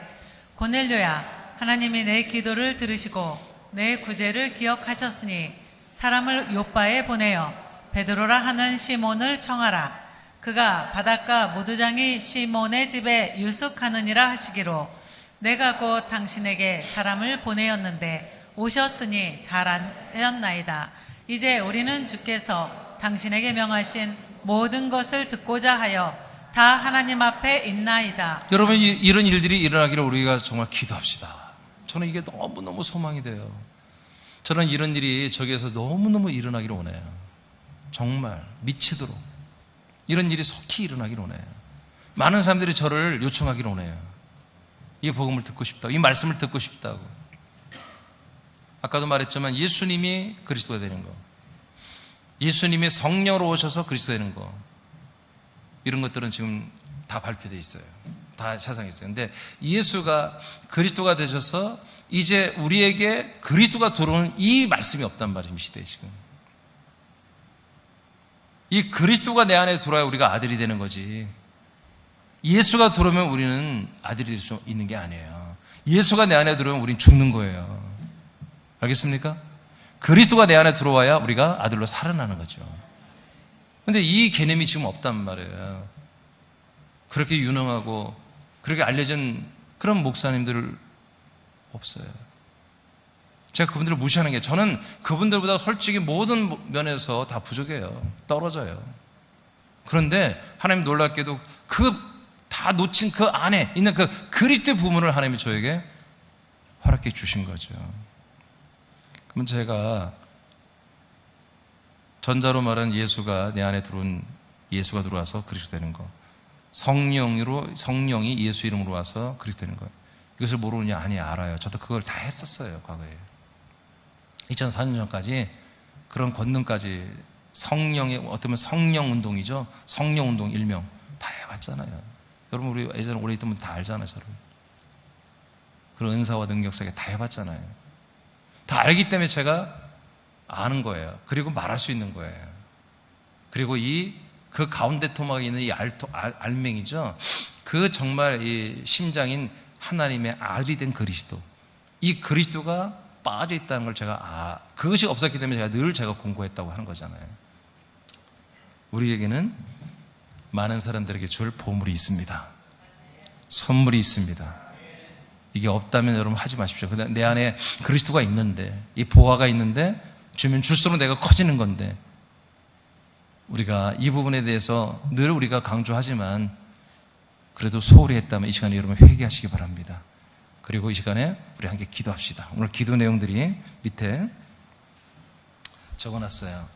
고넬료야, 하나님이 내 기도를 들으시고 내 구제를 기억하셨으니 사람을 요빠에 보내어 베드로라 하는 시몬을 청하라. 그가 바닷가 모두장이 시몬의 집에 유숙하느니라 하시기로 내가 곧 당신에게 사람을 보내었는데 오셨으니 잘하였나이다. 이제 우리는 주께서 당신에게 명하신 모든 것을 듣고자 하여 다 하나님 앞에 있나이다. 여러분, 이런 일들이 일어나기를 우리가 정말 기도합시다. 저는 이게 너무너무 소망이 돼요. 저는 이런 일이 저기에서 너무너무 일어나기를 원해요. 정말 미치도록 이런 일이 속히 일어나기를 원해요. 많은 사람들이 저를 요청하기를 원해요. 이 복음을 듣고 싶다고, 이 말씀을 듣고 싶다고. 아까도 말했지만 예수님이 그리스도가 되는 거, 예수님이 성령으로 오셔서 그리스도 되는 거, 이런 것들은 지금 다 발표되어 있어요. 다 세상에 있어요. 근데 예수가 그리스도가 되셔서 이제 우리에게 그리스도가 들어오는 이 말씀이 없단 말이에요. 이 시대에 지금. 이 그리스도가 내 안에 들어와야 우리가 아들이 되는 거지. 예수가 들어오면 우리는 아들이 될 수 있는 게 아니에요. 예수가 내 안에 들어오면 우리는 죽는 거예요. 알겠습니까? 그리스도가 내 안에 들어와야 우리가 아들로 살아나는 거죠. 그런데 이 개념이 지금 없단 말이에요. 그렇게 유능하고 그렇게 알려진 그런 목사님들 없어요. 제가 그분들을 무시하는 게, 저는 그분들보다 솔직히 모든 면에서 다 부족해요. 떨어져요. 그런데 하나님 놀랍게도 그 다 놓친 그 안에 있는 그 그리스도의 부분을 하나님이 저에게 허락해 주신 거죠. 그러면 제가 전자로 말한 예수가 내 안에 들어온, 예수가 들어와서 그리스도 되는 거, 성령이 예수 이름으로 와서 그리스도 되는 거, 이것을 모르느냐? 아니, 알아요. 저도 그걸 다 했었어요, 과거에. 2004년 전까지 그런 권능까지, 성령의, 어쩌면 성령 운동이죠. 성령 운동 일명 다 해봤잖아요. 여러분, 우리 예전에 오래 있던 분들 다 알잖아요, 저를. 그런 은사와 능력 세계 다 해봤잖아요. 다 알기 때문에 제가 아는 거예요. 그리고 말할 수 있는 거예요. 그리고 그 가운데 토막에 있는 이 알맹이죠. 그 정말 이 심장인 하나님의 아들이 된 그리스도, 이 그리스도가 빠져 있다는 걸 제가 그것이 없었기 때문에 제가 공부했다고 하는 거잖아요. 우리에게는 많은 사람들에게 줄 보물이 있습니다. 선물이 있습니다. 이게 없다면 여러분 하지 마십시오. 근데 내 안에 그리스도가 있는데, 이 보화가 있는데 주면 줄수록 내가 커지는 건데, 우리가 이 부분에 대해서 늘 우리가 강조하지만 그래도 소홀히 했다면 이 시간에 여러분 회개하시기 바랍니다. 그리고 이 시간에 우리 함께 기도합시다. 오늘 기도 내용들이 밑에 적어놨어요.